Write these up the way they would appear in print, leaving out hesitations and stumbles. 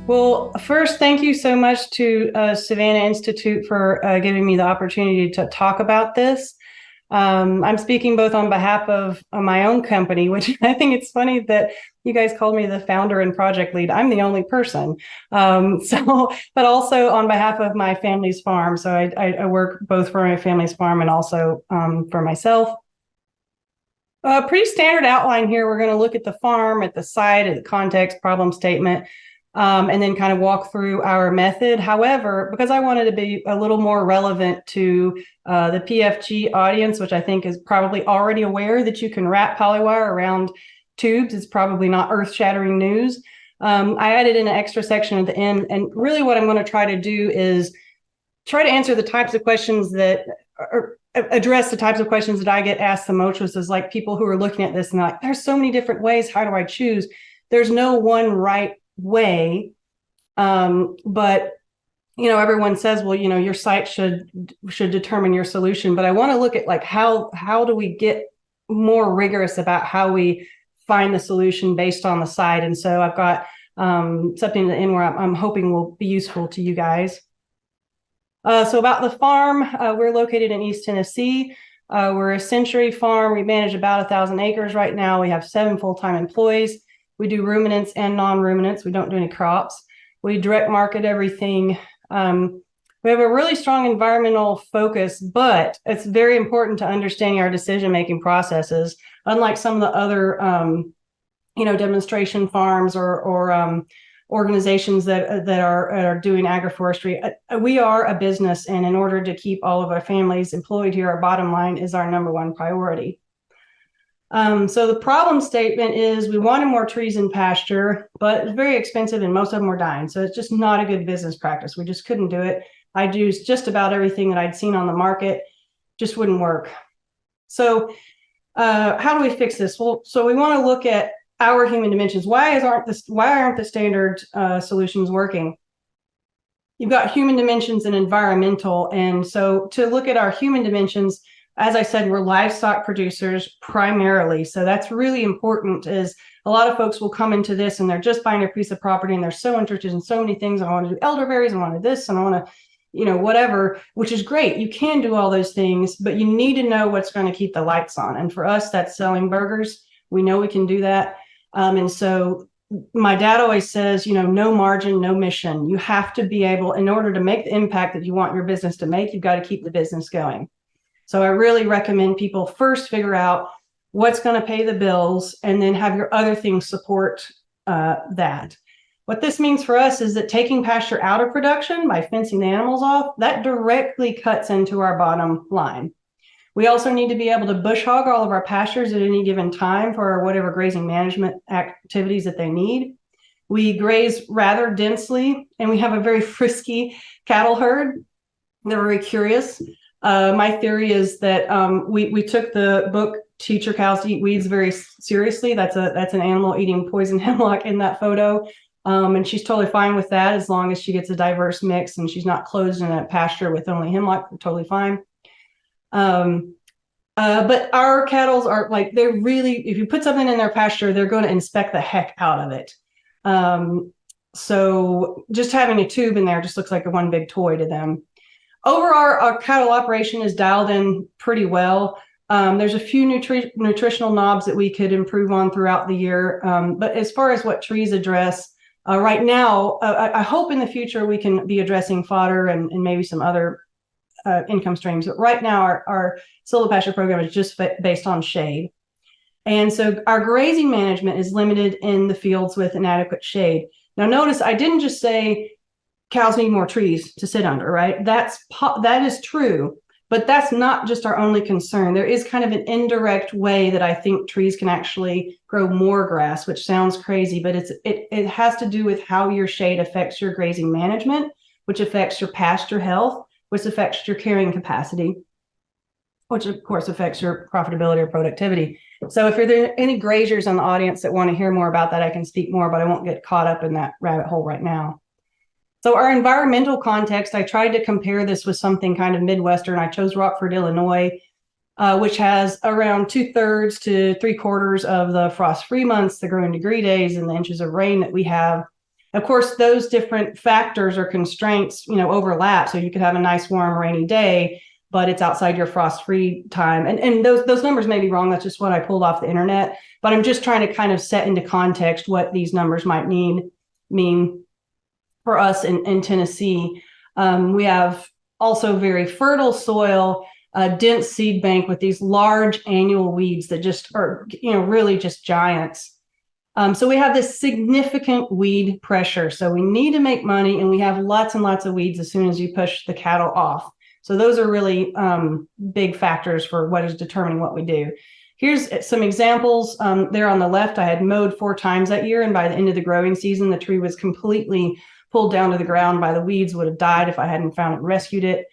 Well, first, thank you so much to Savannah Institute for giving me the opportunity to talk about this. I'm speaking both on behalf of my own company, which I think it's funny that you guys called me the founder and project lead. I'm the only person. But also on behalf of my family's farm. So I work both for my family's farm and also for myself. Pretty standard outline here. We're going to look at the farm, at the site, at the context, problem statement, and then kind of walk through our method. However, because I wanted to be a little more relevant to the PFG audience, which I think is probably already aware that you can wrap polywire around tubes, it's probably not earth-shattering news. I added in an extra section at the end, and really what I'm going to try to do is try to answer the types of questions that are address the types of questions that I get asked the most, which is like people who are looking at this and like, there's so many different ways. How do I choose? There's no one right way. But everyone says, well, your site should determine your solution. But I want to look at like how do we get more rigorous about how we find the solution based on the site. And so I've got something at the end where I'm hoping will be useful to you guys. So about the farm, we're located in East Tennessee. We're a century farm. We manage about 1,000 acres right now. We have 7 full-time employees. We do ruminants and non-ruminants. We don't do any crops. We direct market everything. We have a really strong environmental focus, but it's very important to understanding our decision-making processes. Unlike some of the other, demonstration farms or organizations that are doing agroforestry. We are a business, and in order to keep all of our families employed here, our bottom line is our number one priority. So the problem statement is we wanted more trees in pasture, but it's very expensive and most of them were dying. So it's just not a good business practice. We just couldn't do it. I'd used just about everything that I'd seen on the market, just wouldn't work. So how do we fix this? Well, so we want to look at our human dimensions. Why aren't the standard solutions working? You've got human dimensions and environmental. And so to look at our human dimensions, as I said, we're livestock producers primarily. So that's really important. Is a lot of folks will come into this and they're just buying a piece of property and they're so interested in so many things. I want to do elderberries, I want to do this, and I want to, whatever, which is great. You can do all those things, but you need to know what's going to keep the lights on. And for us, that's selling burgers. We know we can do that. And so my dad always says, no margin, no mission. You have to be able, in order to make the impact that you want your business to make, you've got to keep the business going. So I really recommend people first figure out what's going to pay the bills and then have your other things support that. What this means for us is that taking pasture out of production by fencing the animals off, that directly cuts into our bottom line. We also need to be able to bush hog all of our pastures at any given time for whatever grazing management activities that they need. We graze rather densely, and we have a very frisky cattle herd. They're very curious. My theory is that we took the book Teach Your Cows to Eat Weeds very seriously. That's an animal eating poison hemlock in that photo. And she's totally fine with that as long as she gets a diverse mix and she's not closed in a pasture with only hemlock. Totally fine. But our cattle are like, they're really, if you put something in their pasture, they're going to inspect the heck out of it. So just having a tube in there just looks like a one big toy to them. Overall, our cattle operation is dialed in pretty well. There's a few nutritional knobs that we could improve on throughout the year. But as far as what trees address, right now, I hope in the future we can be addressing fodder and maybe some other income streams. But right now, our silvopasture program is just based on shade. And so our grazing management is limited in the fields with inadequate shade. Now, notice I didn't just say cows need more trees to sit under, right? That is true, but that's not just our only concern. There is kind of an indirect way that I think trees can actually grow more grass, which sounds crazy, but it has to do with how your shade affects your grazing management, which affects your pasture health, which affects your carrying capacity, which of course affects your profitability or productivity. So if there are any graziers in the audience that want to hear more about that, I can speak more, but I won't get caught up in that rabbit hole right now. So our environmental context, I tried to compare this with something kind of Midwestern. I chose Rockford, Illinois, which has around 2/3 to 3/4 of the frost-free months, the growing degree days, and the inches of rain that we have. Of course, those different factors or constraints, overlap. So you could have a nice, warm, rainy day, but it's outside your frost-free time. And those numbers may be wrong. That's just what I pulled off the internet. But I'm just trying to kind of set into context what these numbers might mean for us in Tennessee. We have also very fertile soil, a dense seed bank with these large annual weeds that just are, really just giants. So we have this significant weed pressure. So we need to make money, and we have lots and lots of weeds as soon as you push the cattle off. So those are really big factors for what is determining what we do. Here's some examples. There on the left, I had mowed 4 times that year, and by the end of the growing season, the tree was completely pulled down to the ground by the weeds, would have died if I hadn't found it and rescued it.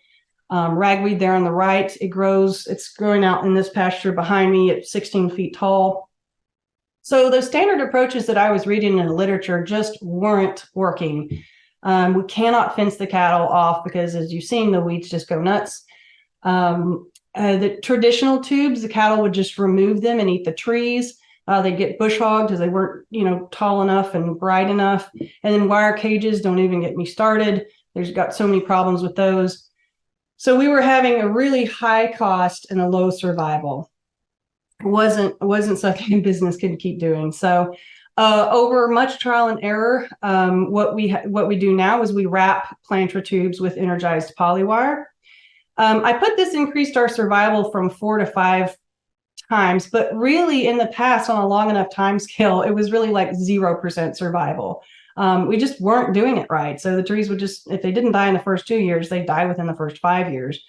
Ragweed there on the right, it's growing out in this pasture behind me at 16 feet tall. So those standard approaches that I was reading in the literature just weren't working. We cannot fence the cattle off because, as you've seen, the weeds just go nuts. The traditional tubes, the cattle would just remove them and eat the trees. They'd get bush hogged because they weren't, tall enough and bright enough. And then wire cages, don't even get me started. There's got so many problems with those. So we were having a really high cost and a low survival. It wasn't something a business could keep doing. So over much trial and error, what we do now is we wrap planter tubes with energized polywire. I put this increased our survival from 4 to 5 times, but really in the past, on a long enough time scale, it was really like 0% survival. We just weren't doing it right. So the trees would just, if they didn't die in the first 2 years, they die within the first 5 years.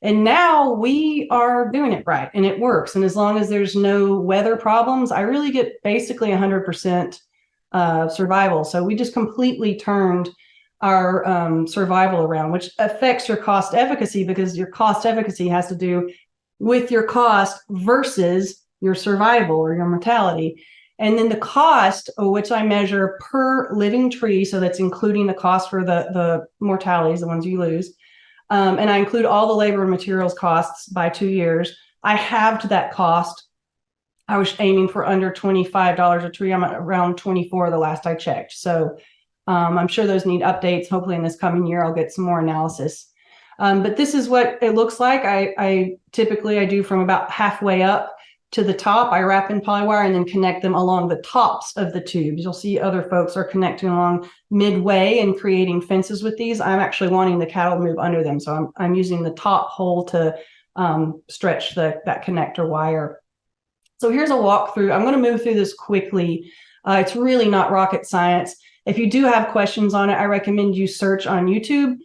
And now we are doing it right, and it works. And as long as there's no weather problems, I really get basically 100% survival. So we just completely turned our survival around, which affects your cost efficacy, because your cost efficacy has to do with your cost versus your survival or your mortality. And then the cost, which I measure per living tree, so that's including the cost for the mortalities, the ones you lose. And I include all the labor and materials costs by 2 years. I halved that cost. I was aiming for under $25 a tree. I'm at around 24 the last I checked. So I'm sure those need updates. Hopefully in this coming year, I'll get some more analysis. But this is what it looks like. I typically do from about halfway up to the top. I wrap in polywire and then connect them along the tops of the tubes. You'll see other folks are connecting along midway and creating fences with these. I'm actually wanting the cattle to move under them. So I'm using the top hole to stretch that connector wire. So here's a walkthrough. I'm going to move through this quickly. It's really not rocket science. If you do have questions on it, I recommend you search on YouTube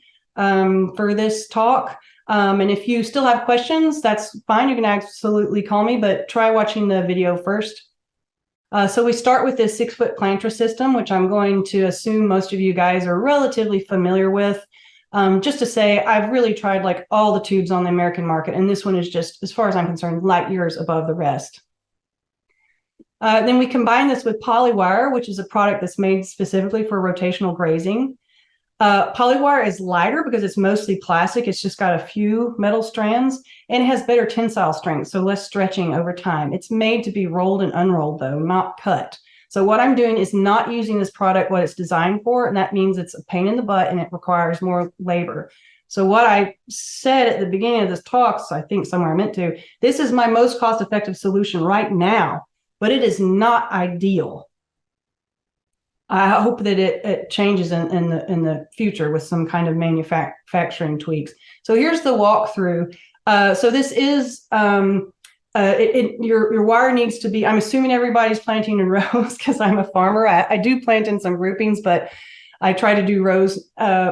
for this talk. And if you still have questions, that's fine. You can absolutely call me, but try watching the video first. So we start with this 6-foot planter system, which I'm going to assume most of you guys are relatively familiar with. Just to say, I've really tried like all the tubes on the American market, and this one is just, as far as I'm concerned, light years above the rest. Then we combine this with polywire, which is a product that's made specifically for rotational grazing. Polywire is lighter because it's mostly plastic. It's just got a few metal strands, and it has better tensile strength, so less stretching over time. It's made to be rolled and unrolled, though, not cut. So what I'm doing is not using this product what it's designed for, and that means it's a pain in the butt and it requires more labor. So what I said at the beginning of this talk, so I think somewhere I meant to, this is my most cost-effective solution right now, but it is not ideal. I hope that it changes in the future with some kind of manufacturing tweaks. So here's the walkthrough. So this is, your wire needs to be, I'm assuming everybody's planting in rows because I'm a farmer. I do plant in some groupings, but I try to do rows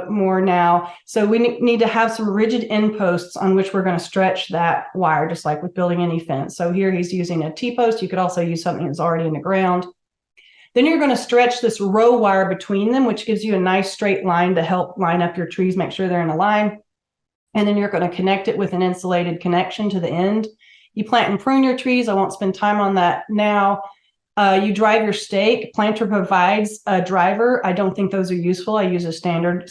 more now. So we need to have some rigid end posts on which we're going to stretch that wire, just like with building any fence. So here he's using a T-post. You could also use something that's already in the ground. Then you're going to stretch this row wire between them, which gives you a nice straight line to help line up your trees, make sure they're in a line. And then you're going to connect it with an insulated connection to the end. You plant and prune your trees. I won't spend time on that now. You drive your stake. Planter provides a driver. I don't think those are useful. I use a standard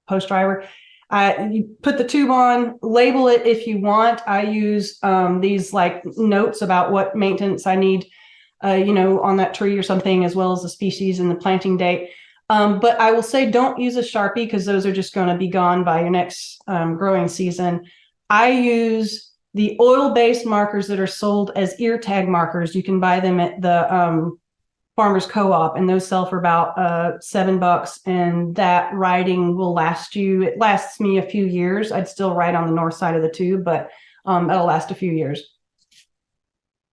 post driver. You put the tube on, label it if you want. I use these like notes about what maintenance I need on that tree or something, as well as the species and the planting date. But I will say don't use a Sharpie because those are just going to be gone by your next growing season. I use the oil-based markers that are sold as ear tag markers. You can buy them at the farmers co-op, and those sell for about $7, and that writing will last you. It lasts me a few years. I'd still write on the north side of the tube, but it'll last a few years.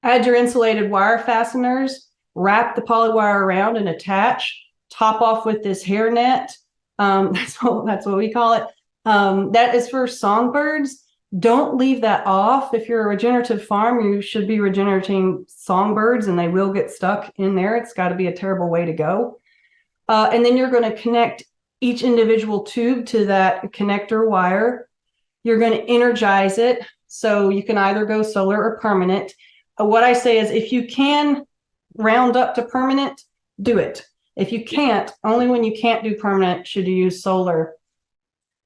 Add your insulated wire fasteners, wrap the polywire around and attach, top off with this hairnet. That's what we call it. That is for songbirds. Don't leave that off. If you're a regenerative farm, you should be regenerating songbirds, and they will get stuck in there. It's got to be a terrible way to go. And then you're going to connect each individual tube to that connector wire. You're going to energize it. So you can either go solar or permanent. What I say is if you can round up to permanent, do it. If you can't, only when you can't do permanent should you use solar.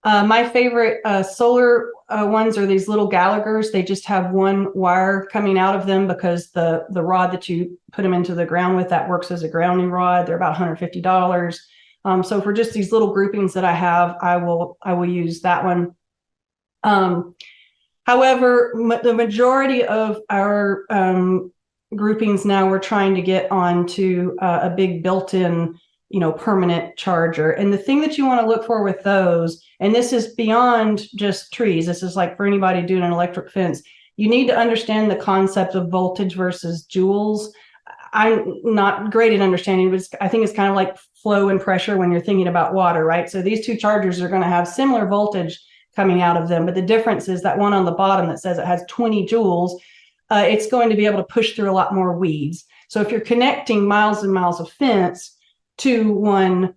My favorite solar ones are these little Gallaghers. They just have one wire coming out of them because the rod that you put them into the ground with, that works as a grounding rod. They're about $150. So for just these little groupings that I have, I will use that one. However, the majority of our groupings now, we're trying to get onto a big built-in, permanent charger. And the thing that you want to look for with those, and this is beyond just trees, this is like for anybody doing an electric fence, you need to understand the concept of voltage versus joules. I'm not great at understanding, but I think it's kind of like flow and pressure when you're thinking about water, right? So these two chargers are going to have similar voltage coming out of them, but the difference is that one on the bottom that says it has 20 joules, it's going to be able to push through a lot more weeds. So if you're connecting miles and miles of fence to one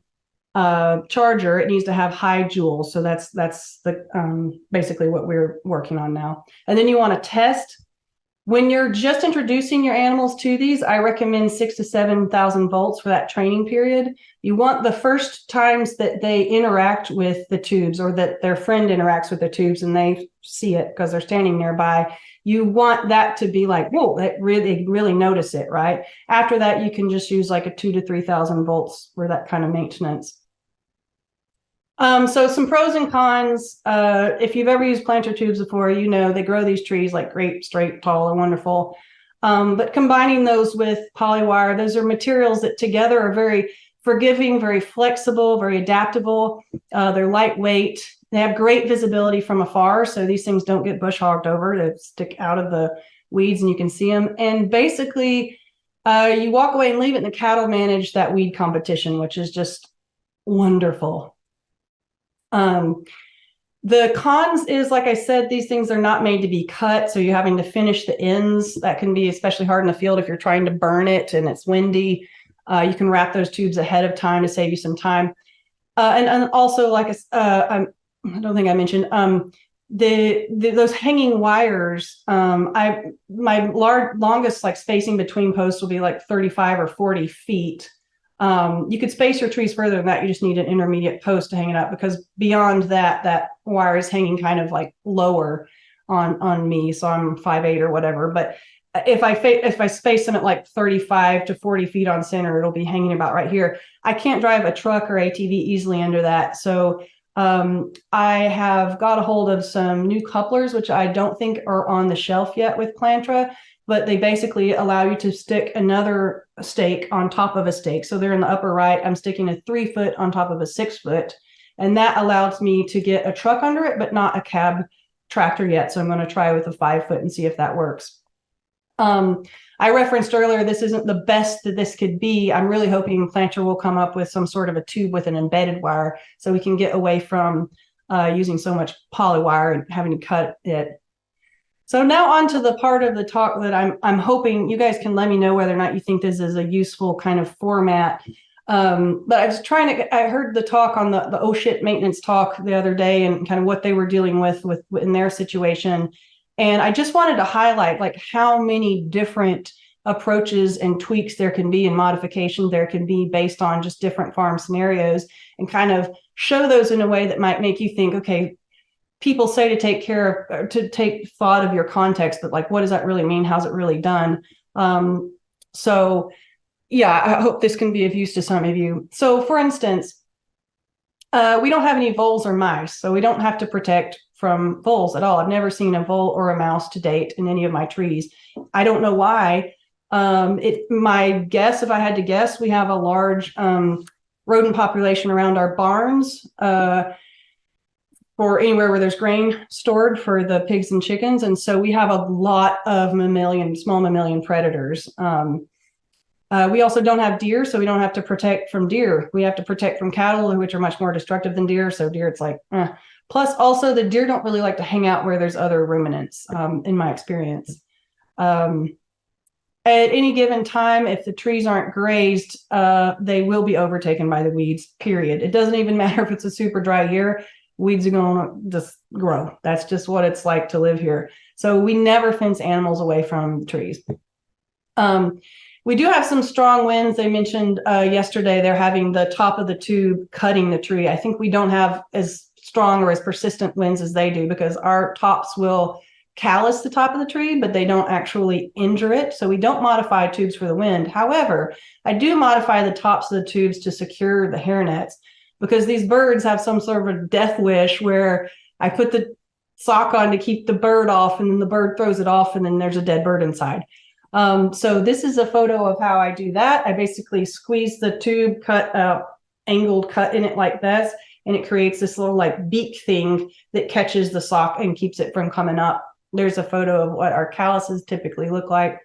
charger, it needs to have high joules. So that's the basically what we're working on now. And then you want to test. When you're just introducing your animals to these, I recommend 6,000 to 7,000 volts for that training period. You want the first times that they interact with the tubes, or that their friend interacts with the tubes and they see it because they're standing nearby, you want that to be like, whoa, that really notice it, right? After that, you can just use like a 2,000 to 3,000 volts for that kind of maintenance. So some pros and cons. If you've ever used planter tubes before, they grow these trees like great, straight, tall, and wonderful. But combining those with polywire, those are materials that together are very forgiving, very flexible, very adaptable. They're lightweight. They have great visibility from afar, so these things don't get bush hogged over. They stick out of the weeds and you can see them. And basically, you walk away and leave it, and the cattle manage that weed competition, which is just wonderful. The cons is, like I said, these things are not made to be cut, so you're having to finish the ends. That can be especially hard in the field if you're trying to burn it and it's windy. You can wrap those tubes ahead of time to save you some time. And also, like I don't think I mentioned, those hanging wires. My longest spacing between posts will be like 35 or 40 feet. You could space your trees further than that. You just need an intermediate post to hang it up, because beyond that wire is hanging kind of like lower on me. So I'm 5'8" or whatever. But if I space them at like 35 to 40 feet on center, it'll be hanging about right here. I can't drive a truck or ATV easily under that. So I have got a hold of some new couplers, which I don't think are on the shelf yet with Plantra, but they basically allow you to stick another stake on top of a stake. So they're in the upper right. I'm sticking a 3 foot on top of a 6 foot, and that allows me to get a truck under it, but not a cab tractor yet. So I'm going to try with a 5 foot and see if that works. I referenced earlier, this isn't the best that this could be. I'm really hoping Planter will come up with some sort of a tube with an embedded wire so we can get away from using so much polywire and having to cut it. So now on to the part of the talk that I'm hoping you guys can let me know whether or not you think this is a useful kind of format. But I was I heard the talk on the oh shit maintenance talk the other day, and kind of what they were dealing with in their situation. And I just wanted to highlight like how many different approaches and tweaks there can be and modifications there can be based on just different farm scenarios, and kind of show those in a way that might make you think, okay, people say to take thought of your context, but like, what does that really mean? How's it really done? So yeah, I hope this can be of use to some of you. So for instance, we don't have any voles or mice, so we don't have to protect from voles at all. I've never seen a vole or a mouse to date in any of my trees. I don't know why. My guess, if I had to guess, we have a large rodent population around our barns, or anywhere where there's grain stored for the pigs and chickens. And so we have a lot of small mammalian predators. We also don't have deer, so we don't have to protect from deer. We have to protect from cattle, which are much more destructive than deer. So deer, it's like, eh. Plus, also, the deer don't really like to hang out where there's other ruminants, in my experience. At any given time, if the trees aren't grazed, they will be overtaken by the weeds, period. It doesn't even matter if it's a super dry year. Weeds are going to just grow. That's just what it's like to live here. So we never fence animals away from trees. We do have some strong winds. They mentioned yesterday they're having the top of the tube cutting the tree. I think we don't have as strong or as persistent winds as they do, because our tops will callus the top of the tree, but they don't actually injure it. So we don't modify tubes for the wind. However, I do modify the tops of the tubes to secure the hairnets, because these birds have some sort of a death wish where I put the sock on to keep the bird off, and then the bird throws it off, and then there's a dead bird inside. So this is a photo of how I do that. I basically squeeze the tube, cut a angled cut in it like this, and it creates this little like beak thing that catches the sock and keeps it from coming up. There's a photo of what our calluses typically look like.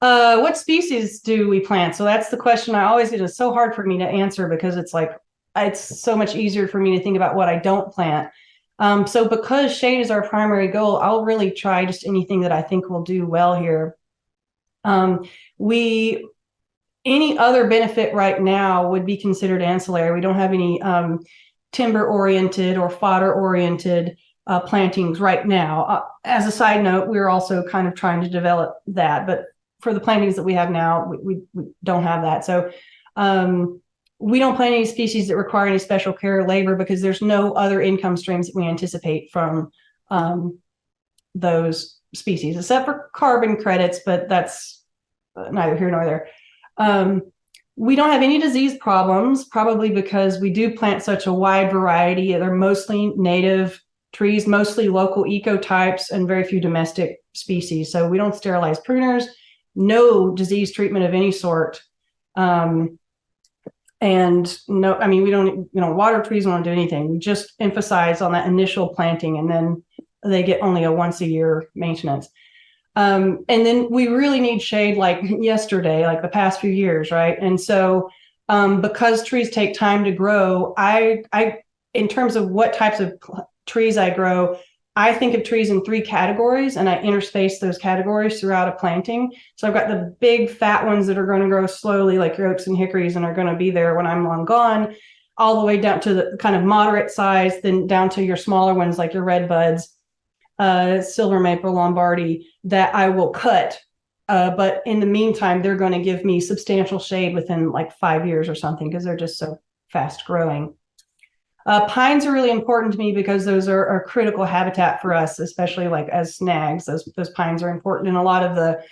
What species do we plant? So that's the question I always get. It's so hard for me to answer, because it's like, it's so much easier for me to think about what I don't plant. So because shade is our primary goal, I'll really try just anything that I think will do well here. Any other benefit right now would be considered ancillary. We don't have any timber-oriented or fodder-oriented plantings right now. As a side note, we're also kind of trying to develop that, but for the plantings that we have now, we don't have that. So we don't plant any species that require any special care or labor, because there's no other income streams that we anticipate from those species, except for carbon credits, but that's neither here nor there. We don't have any disease problems, probably because we do plant such a wide variety. They're mostly native trees, mostly local ecotypes, and very few domestic species. So we don't sterilize pruners, no disease treatment of any sort. And no, I mean, we don't, water trees, we don't do anything. We just emphasize on that initial planting, and then they get only a once a year maintenance. And then we really need shade like yesterday, like the past few years, right? And so because trees take time to grow, I in terms of what types of trees I grow, I think of trees in 3 categories, and I interspace those categories throughout a planting. So I've got the big fat ones that are going to grow slowly, like your oaks and hickories, and are going to be there when I'm long gone, all the way down to the kind of moderate size, then down to your smaller ones like your red buds, silver maple, Lombardy, that I will cut. But in the meantime, they're going to give me substantial shade within like 5 years or something, because they're just so fast growing. Pines are really important to me because those are critical habitat for us, especially like as snags. Those pines are important in a lot of the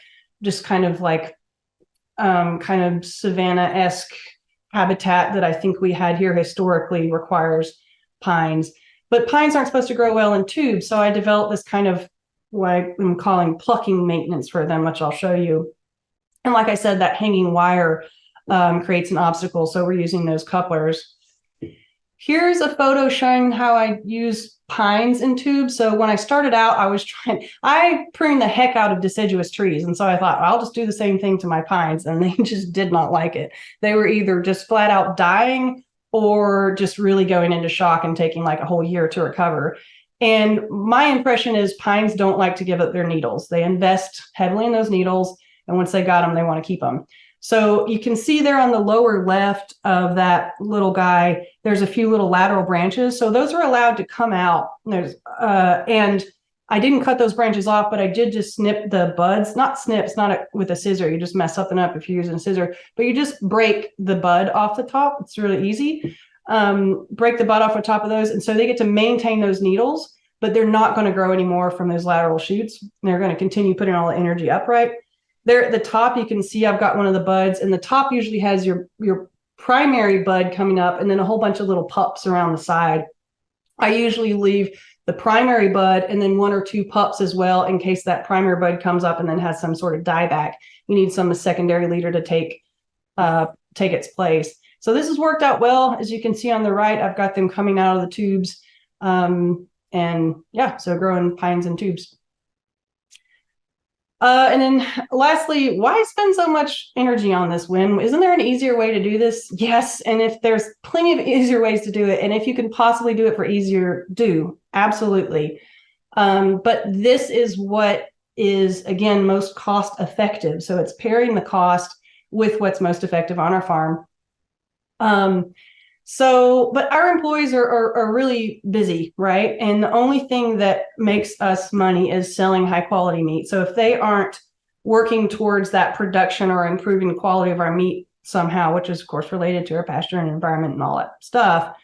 just kind of like kind of savanna-esque habitat that I think we had here historically requires pines. But pines aren't supposed to grow well in tubes, so I developed this kind of what I'm calling plucking maintenance for them, which I'll show you. And like I said, that hanging wire creates an obstacle, so we're using those couplers. Here's a photo showing how I use pines in tubes. So when I started out, I pruned the heck out of deciduous trees. And so I thought, I'll just do the same thing to my pines. And they just did not like it. They were either just flat out dying or just really going into shock and taking like a whole year to recover. And my impression is pines don't like to give up their needles. They invest heavily in those needles. And once they got them, they want to keep them. So you can see there on the lower left of that little guy, there's a few little lateral branches. So those are allowed to come out. And I didn't cut those branches off, but I did just snip the buds. Not snips, not with a scissor. You just mess something up if you're using a scissor. But you just break the bud off the top. It's really easy. Break the bud off the top of those. And so they get to maintain those needles, but they're not going to grow anymore from those lateral shoots. They're going to continue putting all the energy upright. There at the top, you can see I've got one of the buds, and the top usually has your primary bud coming up and then a whole bunch of little pups around the side. I usually leave the primary bud and then one or two pups as well in case that primary bud comes up and then has some sort of dieback. You need some secondary leader to take its place. So this has worked out well. As you can see on the right, I've got them coming out of the tubes. And yeah, so growing pines in tubes. And then lastly, why spend so much energy on this, Wyn? Isn't there an easier way to do this? Yes. And if there's plenty of easier ways to do it, and if you can possibly do it for easier, do. Absolutely. But this is what is, again, most cost effective. So it's pairing the cost with what's most effective on our farm. But our employees are really busy, right? And the only thing that makes us money is selling high quality meat. So if they aren't working towards that production or improving the quality of our meat somehow, which is of course related to our pasture and environment and all that stuff,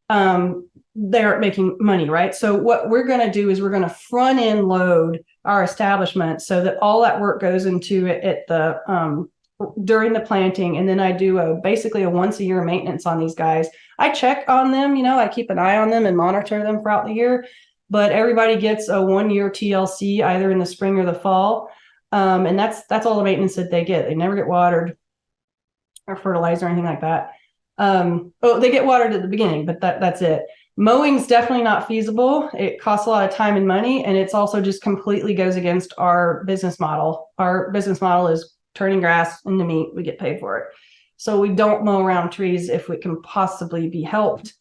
they aren't making money, right? So what we're going to do is we're going to front end load our establishment so that all that work goes into it at the during the planting, and then I do basically a once a year maintenance on these guys. I check on them, I keep an eye on them and monitor them throughout the year, but everybody gets a 1 year TLC either in the spring or the fall. And that's all the maintenance that they get. They never get watered or fertilized or anything like that. They get watered at the beginning, but that's it. Mowing's definitely not feasible. It costs a lot of time and money, and it's also just completely goes against our business model. Our business model is turning grass into meat. We get paid for it. So we don't mow around trees if it can possibly be helped.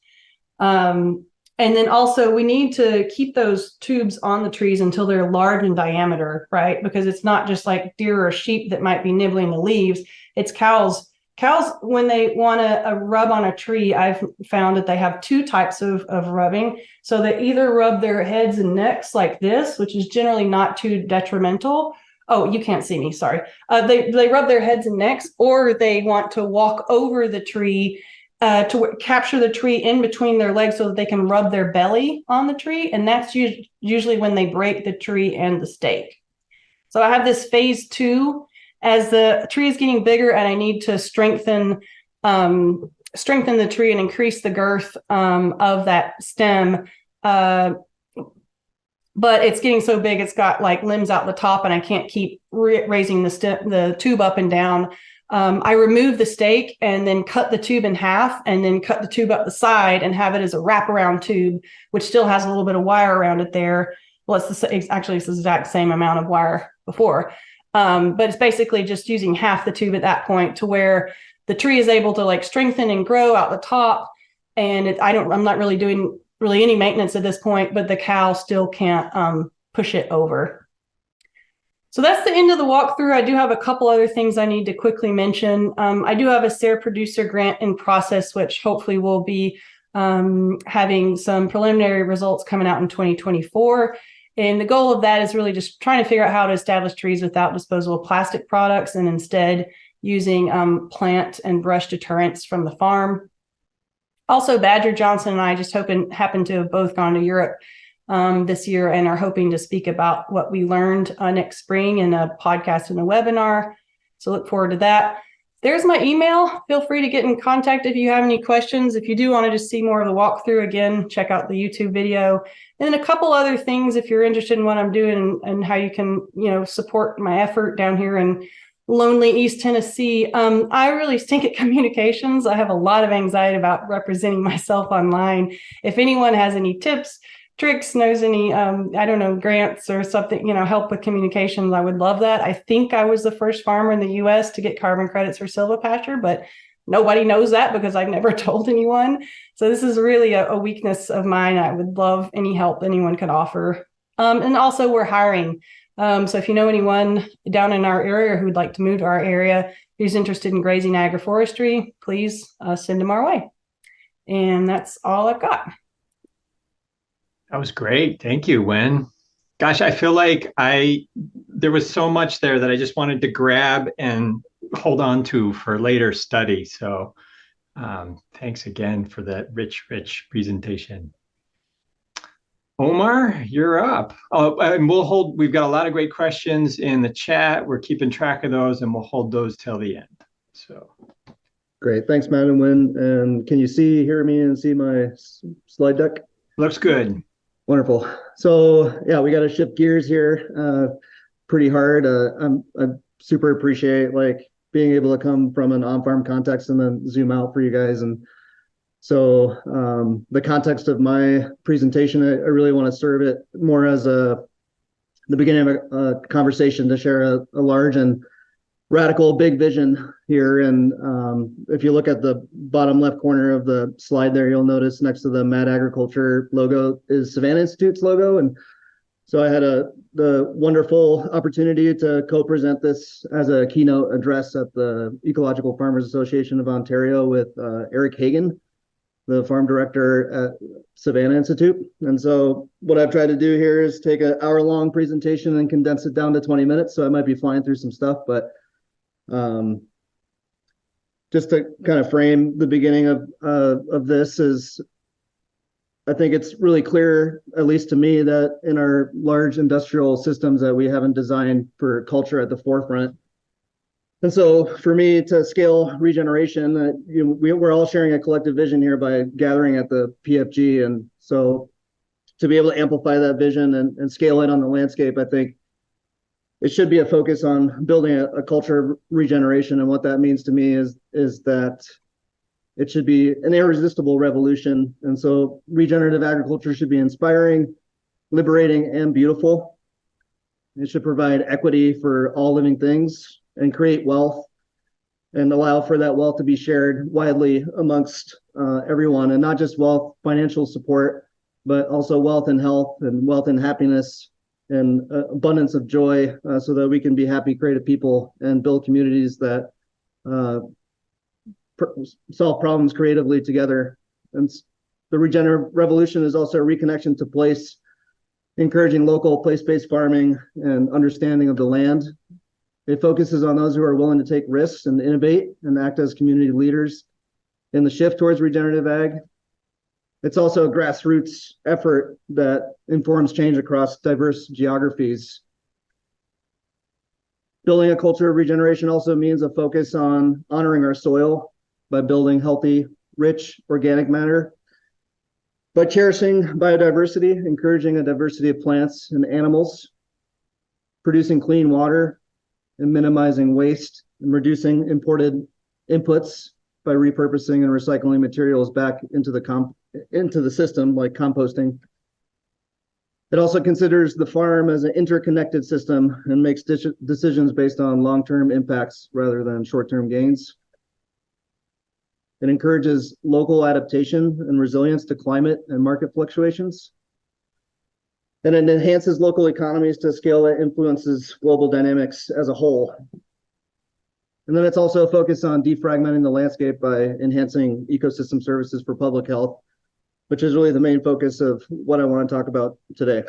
And then also we need to keep those tubes on the trees until they're large in diameter, right? Because it's not just like deer or sheep that might be nibbling the leaves. It's cows. Cows, when they want to rub on a tree, I've found that they have two types of rubbing. So they either rub their heads and necks like this, which is generally not too detrimental. Oh, you can't see me, sorry. They rub their heads and necks, or they want to walk over the tree to capture the tree in between their legs so that they can rub their belly on the tree. And that's usually when they break the tree and the stake. So I have this phase 2 as the tree is getting bigger and I need to strengthen the tree and increase the girth of that stem. But it's getting so big, it's got like limbs out the top and I can't keep raising the tube up and down. I remove the stake and then cut the tube in half and then cut the tube up the side and have it as a wraparound tube, which still has a little bit of wire around it there. Well, it's the exact same amount of wire before. But it's basically just using half the tube at that point to where the tree is able to like strengthen and grow out the top. And I'm not really doing any maintenance at this point, but the cow still can't push it over. So that's the end of the walkthrough. I do have a couple other things I need to quickly mention. I do have a SARE producer grant in process, which hopefully will be having some preliminary results coming out in 2024. And the goal of that is really just trying to figure out how to establish trees without disposable plastic products and instead using plant and brush deterrents from the farm. Also, Badger Johnson and I just happen to have both gone to Europe this year and are hoping to speak about what we learned next spring in a podcast and a webinar. So look forward to that. There's my email. Feel free to get in contact if you have any questions. If you do want to just see more of the walkthrough, again, check out the YouTube video. And then a couple other things if you're interested in what I'm doing and how you can, support my effort down here in lonely East Tennessee. I really stink at communications. I have a lot of anxiety about representing myself online. If anyone has any tips, tricks, knows any, grants or something, help with communications, I would love that. I think I was the first farmer in the US to get carbon credits for silvopasture, but nobody knows that because I've never told anyone. So this is really a weakness of mine. I would love any help anyone could offer. And also we're hiring. So if you know anyone down in our area who would like to move to our area, who's interested in grazing agroforestry, please send them our way. And that's all I've got. That was great. Thank you, Wyn. Gosh, I feel like there was so much there that I just wanted to grab and hold on to for later study. So thanks again for that rich presentation. Omar, you're up. Oh, and we've got a lot of great questions in the chat. We're keeping track of those and we'll hold those till the end. So Great. Thanks, Matt and Wyn. And can you hear me and see my slide deck? looks good. Wonderful. So yeah, we got to shift gears here pretty hard. I super appreciate like being able to come from an on-farm context and then zoom out for you guys. And so the context of my presentation, I really want to serve it more as the beginning of a conversation to share a large and radical big vision here. And if you look at the bottom left corner of the slide there, you'll notice next to the Mad Agriculture logo is Savannah Institute's logo. And so I had the wonderful opportunity to co-present this as a keynote address at the Ecological Farmers Association of Ontario with Eric Hagan, the farm director at Savannah Institute. And so what I've tried to do here is take an hour-long presentation and condense it down to 20 minutes. So I might be flying through some stuff, but just to kind of frame the beginning of this is, I think it's really clear, at least to me, that in our large industrial systems that we haven't designed for culture at the forefront. And so for me to scale regeneration, we're all sharing a collective vision here by gathering at the PFG. And so to be able to amplify that vision and scale it on the landscape, I think it should be a focus on building a culture of regeneration. And what that means to me is that it should be an irresistible revolution. And so regenerative agriculture should be inspiring, liberating, and beautiful. It should provide equity for all living things and create wealth and allow for that wealth to be shared widely amongst everyone, and not just wealth, financial support, but also wealth and health and wealth and happiness and abundance of joy, so that we can be happy, creative people and build communities that solve problems creatively together. And the regenerative revolution is also a reconnection to place, encouraging local place-based farming and understanding of the land. It focuses on those who are willing to take risks and innovate and act as community leaders in the shift towards regenerative ag. It's also a grassroots effort that informs change across diverse geographies. Building a culture of regeneration also means a focus on honoring our soil by building healthy, rich, organic matter, by cherishing biodiversity, encouraging a diversity of plants and animals, producing clean water, and minimizing waste, and reducing imported inputs by repurposing and recycling materials back into the system, like composting. It also considers the farm as an interconnected system and makes decisions based on long-term impacts rather than short-term gains. It encourages local adaptation and resilience to climate and market fluctuations. And it enhances local economies to a scale that influences global dynamics as a whole. And then it's also focused on defragmenting the landscape by enhancing ecosystem services for public health, which is really the main focus of what I want to talk about today.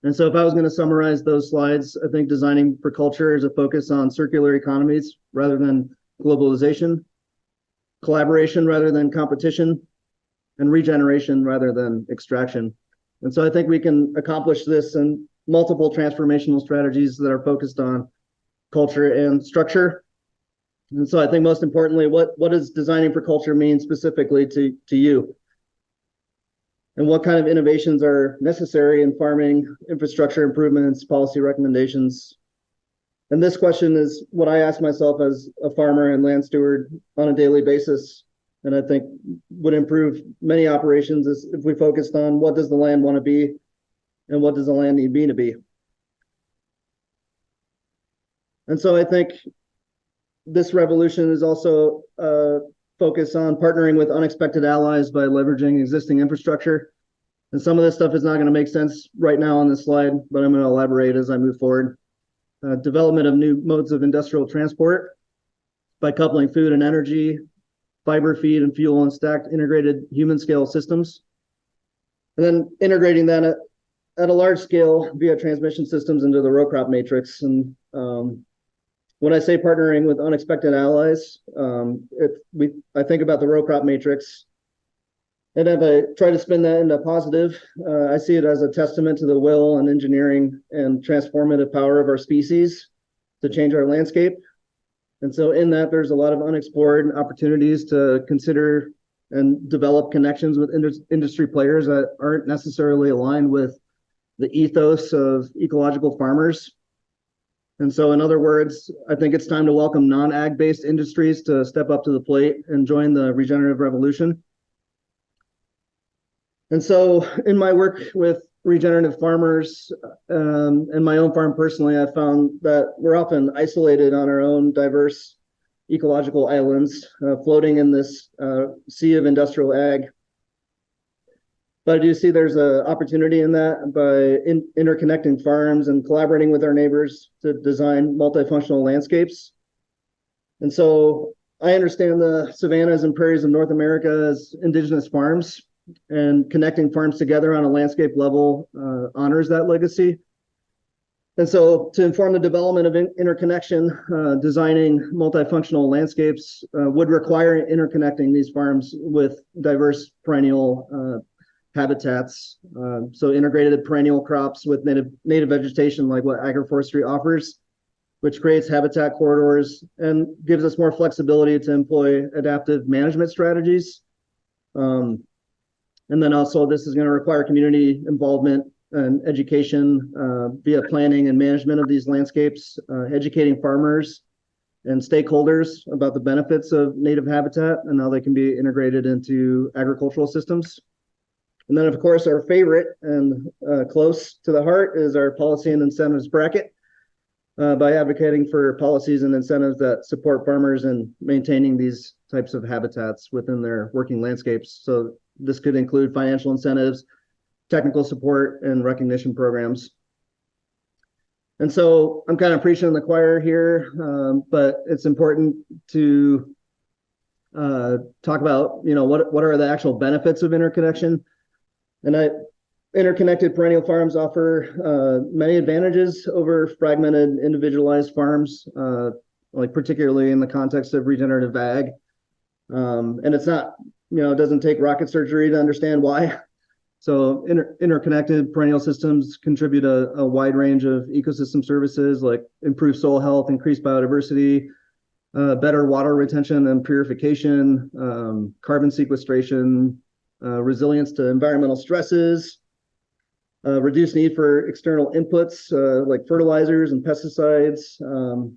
And so if I was going to summarize those slides, I think designing for culture is a focus on circular economies rather than globalization, collaboration rather than competition, and regeneration rather than extraction. And so I think we can accomplish this in multiple transformational strategies that are focused on culture and structure. And so I think most importantly, what does designing for culture mean specifically to you? And what kind of innovations are necessary in farming, infrastructure improvements, policy recommendations? And this question is what I ask myself as a farmer and land steward on a daily basis. And I think would improve many operations if we focused on what does the land want to be and what does the land need me to be. And so I think this revolution is also focused on partnering with unexpected allies by leveraging existing infrastructure. And some of this stuff is not going to make sense right now on this slide, but I'm going to elaborate as I move forward. Development of new modes of industrial transport by coupling food and energy, fiber feed and fuel and stacked integrated human scale systems. And then integrating that at a large scale via transmission systems into the row crop matrix. And when I say partnering with unexpected allies, I think about the row crop matrix. And if I try to spin that into positive, I see it as a testament to the will and engineering and transformative power of our species to change our landscape. And so in that, there's a lot of unexplored opportunities to consider and develop connections with industry players that aren't necessarily aligned with the ethos of ecological farmers. And so in other words, I think it's time to welcome non-ag based industries to step up to the plate and join the regenerative revolution. And so in my work with regenerative farmers and my own farm personally, I found that we're often isolated on our own diverse ecological islands, floating in this sea of industrial ag. But I do see there's an opportunity in that by interconnecting farms and collaborating with our neighbors to design multifunctional landscapes. And so I understand the savannas and prairies of North America as indigenous farms, and connecting farms together on a landscape level honors that legacy. And so to inform the development of interconnection, designing multifunctional landscapes would require interconnecting these farms with diverse perennial habitats. So integrated perennial crops with native vegetation like what agroforestry offers, which creates habitat corridors and gives us more flexibility to employ adaptive management strategies. And then also this is going to require community involvement and education via planning and management of these landscapes, educating farmers and stakeholders about the benefits of native habitat and how they can be integrated into agricultural systems. And then of course, our favorite and close to the heart is our policy and incentives bracket by advocating for policies and incentives that support farmers in maintaining these types of habitats within their working landscapes. So this could include financial incentives, technical support, and recognition programs. And so I'm kind of preaching in the choir here, but it's important to talk about, what are the actual benefits of interconnection. And interconnected perennial farms offer many advantages over fragmented, individualized farms, like particularly in the context of regenerative ag. And it's not, it doesn't take rocket surgery to understand why. So interconnected perennial systems contribute a wide range of ecosystem services like improved soil health, increased biodiversity, better water retention and purification, carbon sequestration, resilience to environmental stresses, reduced need for external inputs like fertilizers and pesticides,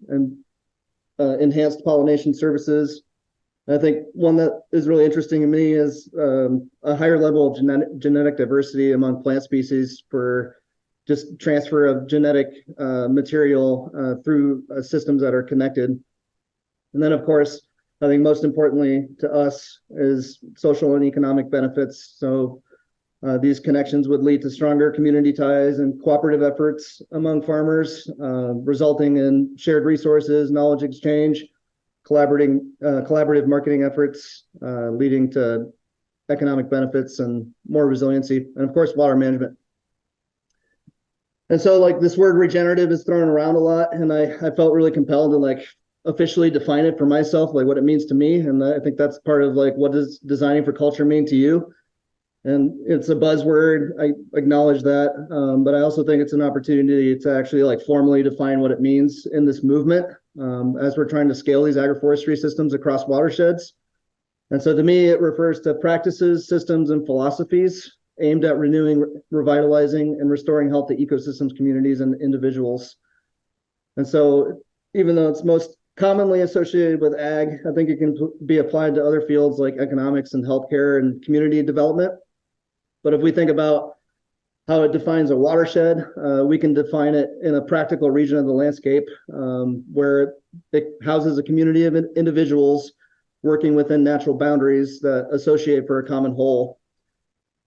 and enhanced pollination services. I think one that is really interesting to me is a higher level of genetic diversity among plant species for just transfer of genetic material through systems that are connected. And then, of course, I think most importantly to us is social and economic benefits. So these connections would lead to stronger community ties and cooperative efforts among farmers, resulting in shared resources, knowledge exchange, collaborative marketing efforts, leading to economic benefits and more resiliency, and of course, water management. And so like this word regenerative is thrown around a lot, and I felt really compelled to like officially define it for myself, like what it means to me. And I think that's part of like, what does designing for culture mean to you? And it's a buzzword, I acknowledge that, but I also think it's an opportunity to actually like formally define what it means in this movement as we're trying to scale these agroforestry systems across watersheds. And so to me, it refers to practices, systems, and philosophies aimed at renewing, revitalizing, and restoring health to ecosystems, communities, and individuals. And so even though it's most commonly associated with ag, I think it can be applied to other fields like economics and healthcare and community development. But if we think about how it defines a watershed, we can define it in a practical region of the landscape where it houses a community of individuals working within natural boundaries that associate for a common whole.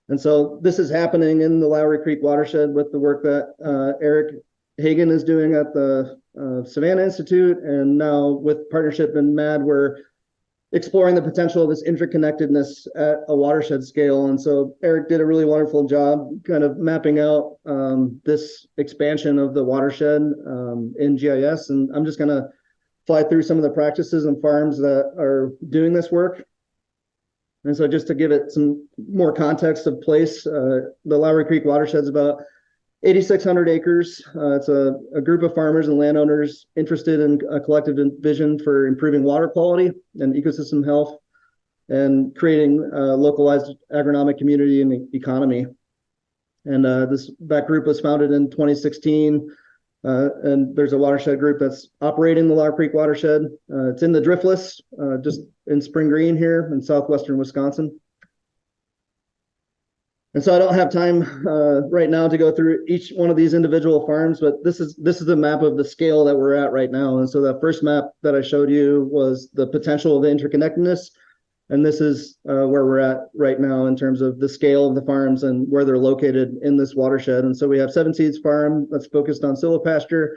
And so this is happening in the Lowry Creek watershed with the work that Eric Hagen is doing at the Savannah Institute, and now with partnership in MAD, we're exploring the potential of this interconnectedness at a watershed scale. And so Eric did a really wonderful job kind of mapping out this expansion of the watershed in GIS. And I'm just going to fly through some of the practices and farms that are doing this work. And so just to give it some more context of place, the Lowry Creek Watershed is about 8,600 acres. It's a group of farmers and landowners interested in a collective vision for improving water quality and ecosystem health and creating a localized agronomic community and economy. And that group was founded in 2016. And there's a watershed group that's operating the Lowry Creek Watershed. It's in the Driftless, just in Spring Green here in southwestern Wisconsin. And so I don't have time right now to go through each one of these individual farms, but this is a map of the scale that we're at right now. And so that first map that I showed you was the potential of the interconnectedness. And this is where we're at right now in terms of the scale of the farms and where they're located in this watershed. And so we have Seven Seeds Farm that's focused on silvopasture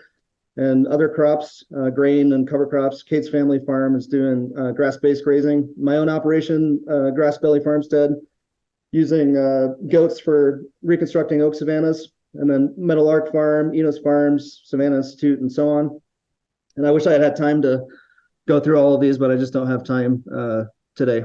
and other crops, grain and cover crops. Kate's Family Farm is doing grass-based grazing. My own operation, Grass Belly Farmstead, using goats for reconstructing oak savannas, and then Meadowlark Farm, Enos Farms, Savannah Institute, and so on. And I wish I had time to go through all of these, but I just don't have time today.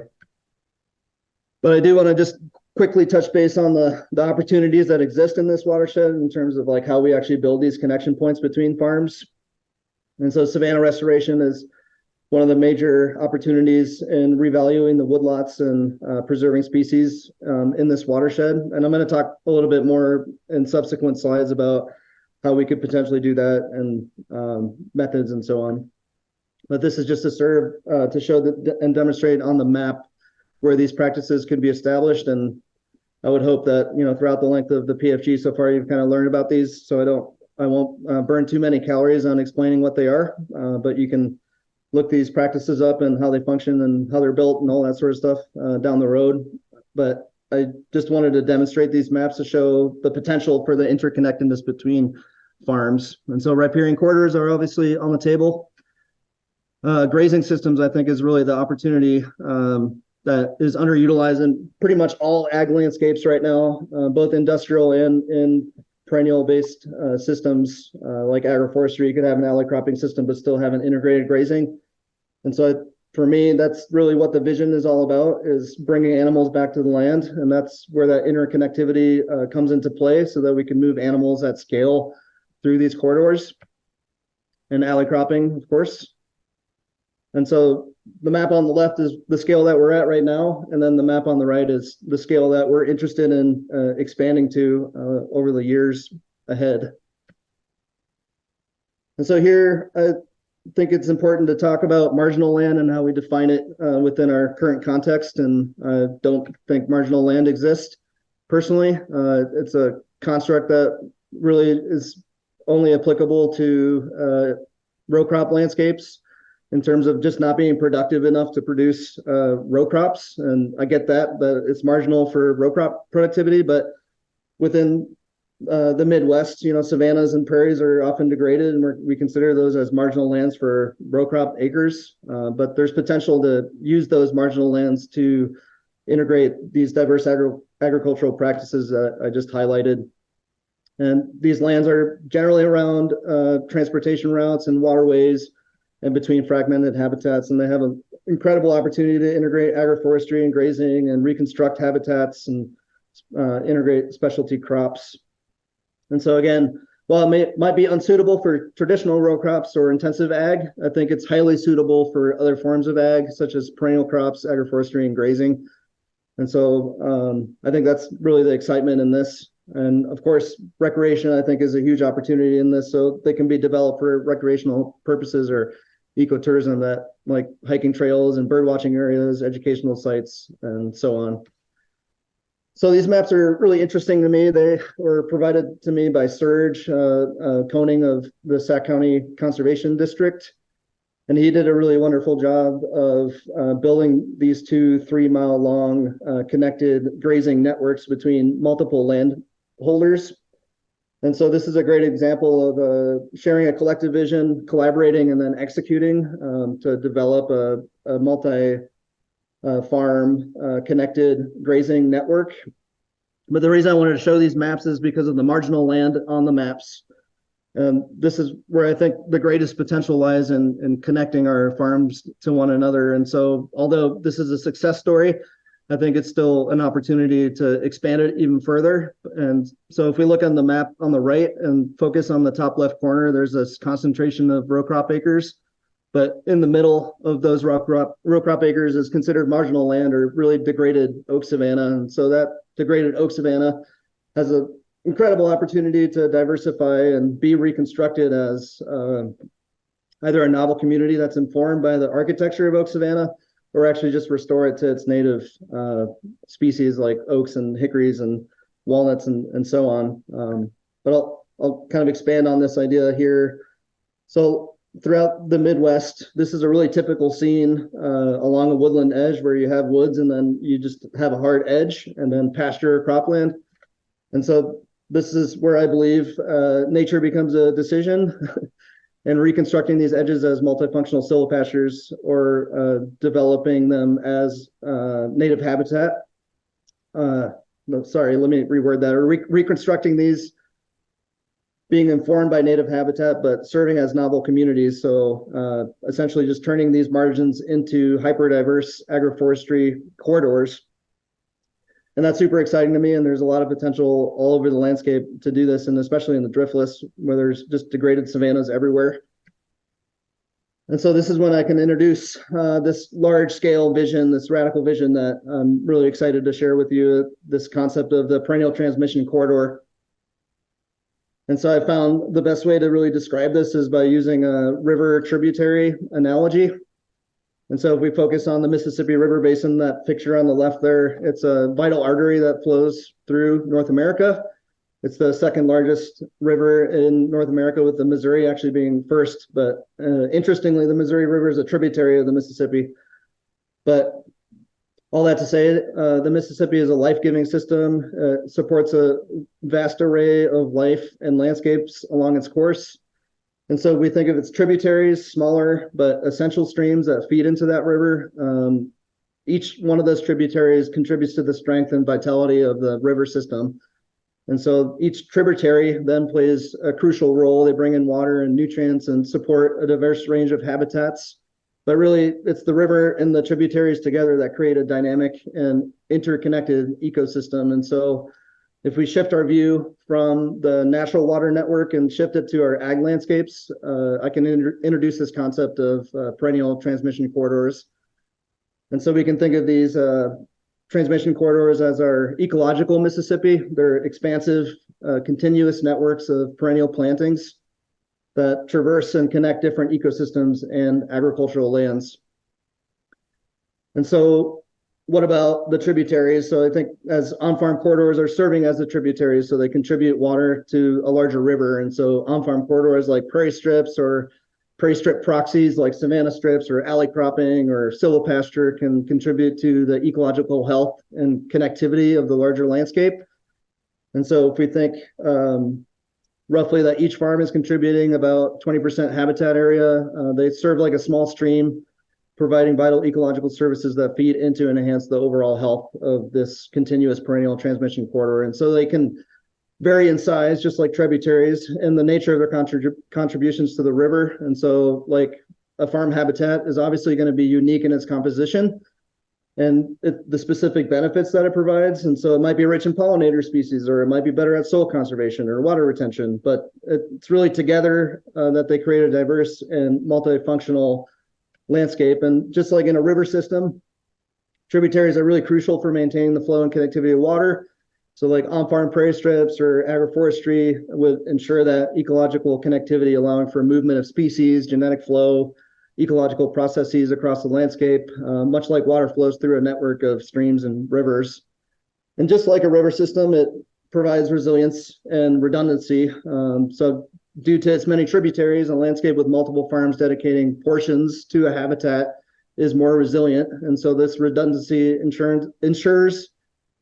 But I do want to just quickly touch base on the opportunities that exist in this watershed in terms of like how we actually build these connection points between farms. And so savanna restoration is one of the major opportunities in revaluing the woodlots and preserving species in this watershed. And I'm going to talk a little bit more in subsequent slides about how we could potentially do that and methods and so on. But this is just to serve to show that and demonstrate on the map where these practices could be established. And I would hope that, you know, throughout the length of the PFG so far, you've kind of learned about these. So I won't burn too many calories on explaining what they are, but you can look these practices up and how they function and how they're built and all that sort of stuff down the road. But I just wanted to demonstrate these maps to show the potential for the interconnectedness between farms. And so riparian corridors are obviously on the table. Grazing systems, I think, is really the opportunity that is underutilized in pretty much all ag landscapes right now, both industrial and in perennial-based systems like agroforestry. You could have an alley cropping system, but still have an integrated grazing. And so for me, that's really what the vision is all about, is bringing animals back to the land. And that's where that interconnectivity comes into play so that we can move animals at scale through these corridors. And alley cropping, of course. And so the map on the left is the scale that we're at right now. And then the map on the right is the scale that we're interested in expanding to over the years ahead. And so here, I think it's important to talk about marginal land and how we define it within our current context. And I don't think marginal land exists personally. It's a construct that really is only applicable to row crop landscapes in terms of just not being productive enough to produce row crops. And I get that it's marginal for row crop productivity, but within the Midwest, you know, savannas and prairies are often degraded, and we consider those as marginal lands for row crop acres. But there's potential to use those marginal lands to integrate these diverse agricultural practices that I just highlighted. And these lands are generally around transportation routes and waterways and between fragmented habitats, and they have an incredible opportunity to integrate agroforestry and grazing and reconstruct habitats and integrate specialty crops. And so again, while it might be unsuitable for traditional row crops or intensive ag, I think it's highly suitable for other forms of ag, such as perennial crops, agroforestry, and grazing. And so I think that's really the excitement in this. And of course, recreation, I think, is a huge opportunity in this. So they can be developed for recreational purposes or ecotourism, that like hiking trails and bird watching areas, educational sites, and so on. So these maps are really interesting to me. They were provided to me by Serge Koning of the Sac County Conservation District. And he did a really wonderful job of building these 2-3 mile long connected grazing networks between multiple landholders. And so this is a great example of sharing a collective vision, collaborating, and then executing to develop a multi-farm connected grazing network. But the reason I wanted to show these maps is because of the marginal land on the maps. This is where I think the greatest potential lies in connecting our farms to one another. And so although this is a success story, I think it's still an opportunity to expand it even further. And so if we look on the map on the right and focus on the top left corner, there's this concentration of row crop acres. But in the middle of those row crop acres is considered marginal land or really degraded oak savanna. And so that degraded oak savanna has an incredible opportunity to diversify and be reconstructed as either a novel community that's informed by the architecture of oak savanna, or actually just restore it to its native species like oaks and hickories and walnuts and so on. But I'll kind of expand on this idea here. So throughout the Midwest, this is a really typical scene along a woodland edge where you have woods and then you just have a hard edge and then pasture or cropland. And so this is where I believe nature becomes a decision and reconstructing these edges as multifunctional silvopastures or developing them as native habitat. No, sorry, let me reword that. Or reconstructing these being informed by native habitat, but serving as novel communities. So essentially just turning these margins into hyper-diverse agroforestry corridors. And that's super exciting to me. And there's a lot of potential all over the landscape to do this, and especially in the driftless, where there's just degraded savannas everywhere. And so this is when I can introduce this large-scale vision, this radical vision that I'm really excited to share with you, this concept of the perennial transmission corridor. And so I found the best way to really describe this is by using a river tributary analogy. And so if we focus on the Mississippi River Basin, that picture on the left there, it's a vital artery that flows through North America. It's the second largest river in North America, with the Missouri actually being first. But interestingly, the Missouri River is a tributary of the Mississippi. But all that to say, the Mississippi is a life-giving system, supports a vast array of life and landscapes along its course. And so we think of its tributaries, smaller but essential streams that feed into that river. Each one of those tributaries contributes to the strength and vitality of the river system. And so each tributary then plays a crucial role. They bring in water and nutrients and support a diverse range of habitats. But really, it's the river and the tributaries together that create a dynamic and interconnected ecosystem. And so if we shift our view from the natural water network and shift it to our ag landscapes, I can introduce this concept of perennial transmission corridors. And so we can think of these transmission corridors as our ecological Mississippi. They're expansive, continuous networks of perennial plantings that traverse and connect different ecosystems and agricultural lands. And so what about the tributaries? So I think as on-farm corridors are serving as the tributaries, so they contribute water to a larger river. And so on-farm corridors like prairie strips or prairie strip proxies like savanna strips or alley cropping or silvopasture can contribute to the ecological health and connectivity of the larger landscape. And so if we think roughly that each farm is contributing about 20% habitat area, they serve like a small stream, providing vital ecological services that feed into and enhance the overall health of this continuous perennial transmission corridor. And so they can vary in size, just like tributaries, and the nature of their contributions to the river. And so like a farm habitat is obviously going to be unique in its composition and the specific benefits that it provides. And so it might be rich in pollinator species, or it might be better at soil conservation or water retention, but it's really together that they create a diverse and multifunctional landscape. And just like in a river system, tributaries are really crucial for maintaining the flow and connectivity of water. So like on-farm prairie strips or agroforestry would ensure that ecological connectivity, allowing for movement of species, genetic flow, ecological processes across the landscape, much like water flows through a network of streams and rivers. And just like a river system, it provides resilience and redundancy. So due to its many tributaries, a landscape with multiple farms dedicating portions to a habitat is more resilient. And so this redundancy ensures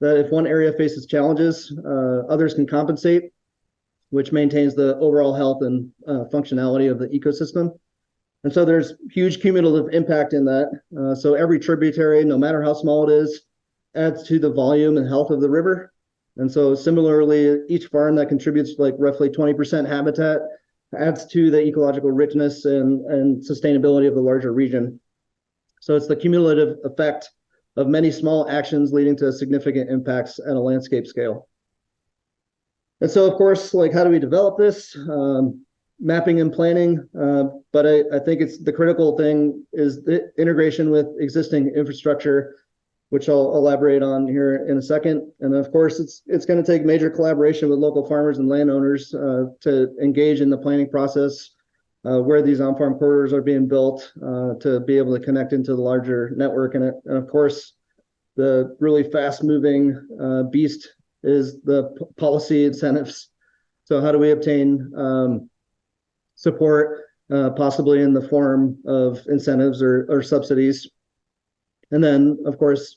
that if one area faces challenges, others can compensate, which maintains the overall health and functionality of the ecosystem. And so there's huge cumulative impact in that. So every tributary, no matter how small it is, adds to the volume and health of the river. And so similarly, each farm that contributes like roughly 20% habitat adds to the ecological richness and sustainability of the larger region. So it's the cumulative effect of many small actions leading to significant impacts at a landscape scale. And so, of course, like, how do we develop this? Mapping and planning, but I think it's the critical thing is the integration with existing infrastructure, which I'll elaborate on here in a second. And of course, it's going to take major collaboration with local farmers and landowners to engage in the planning process where these on-farm corridors are being built to be able to connect into the larger network. And of course, the really fast-moving beast is the policy incentives. So how do we obtain support, possibly in the form of incentives or subsidies? And then, of course,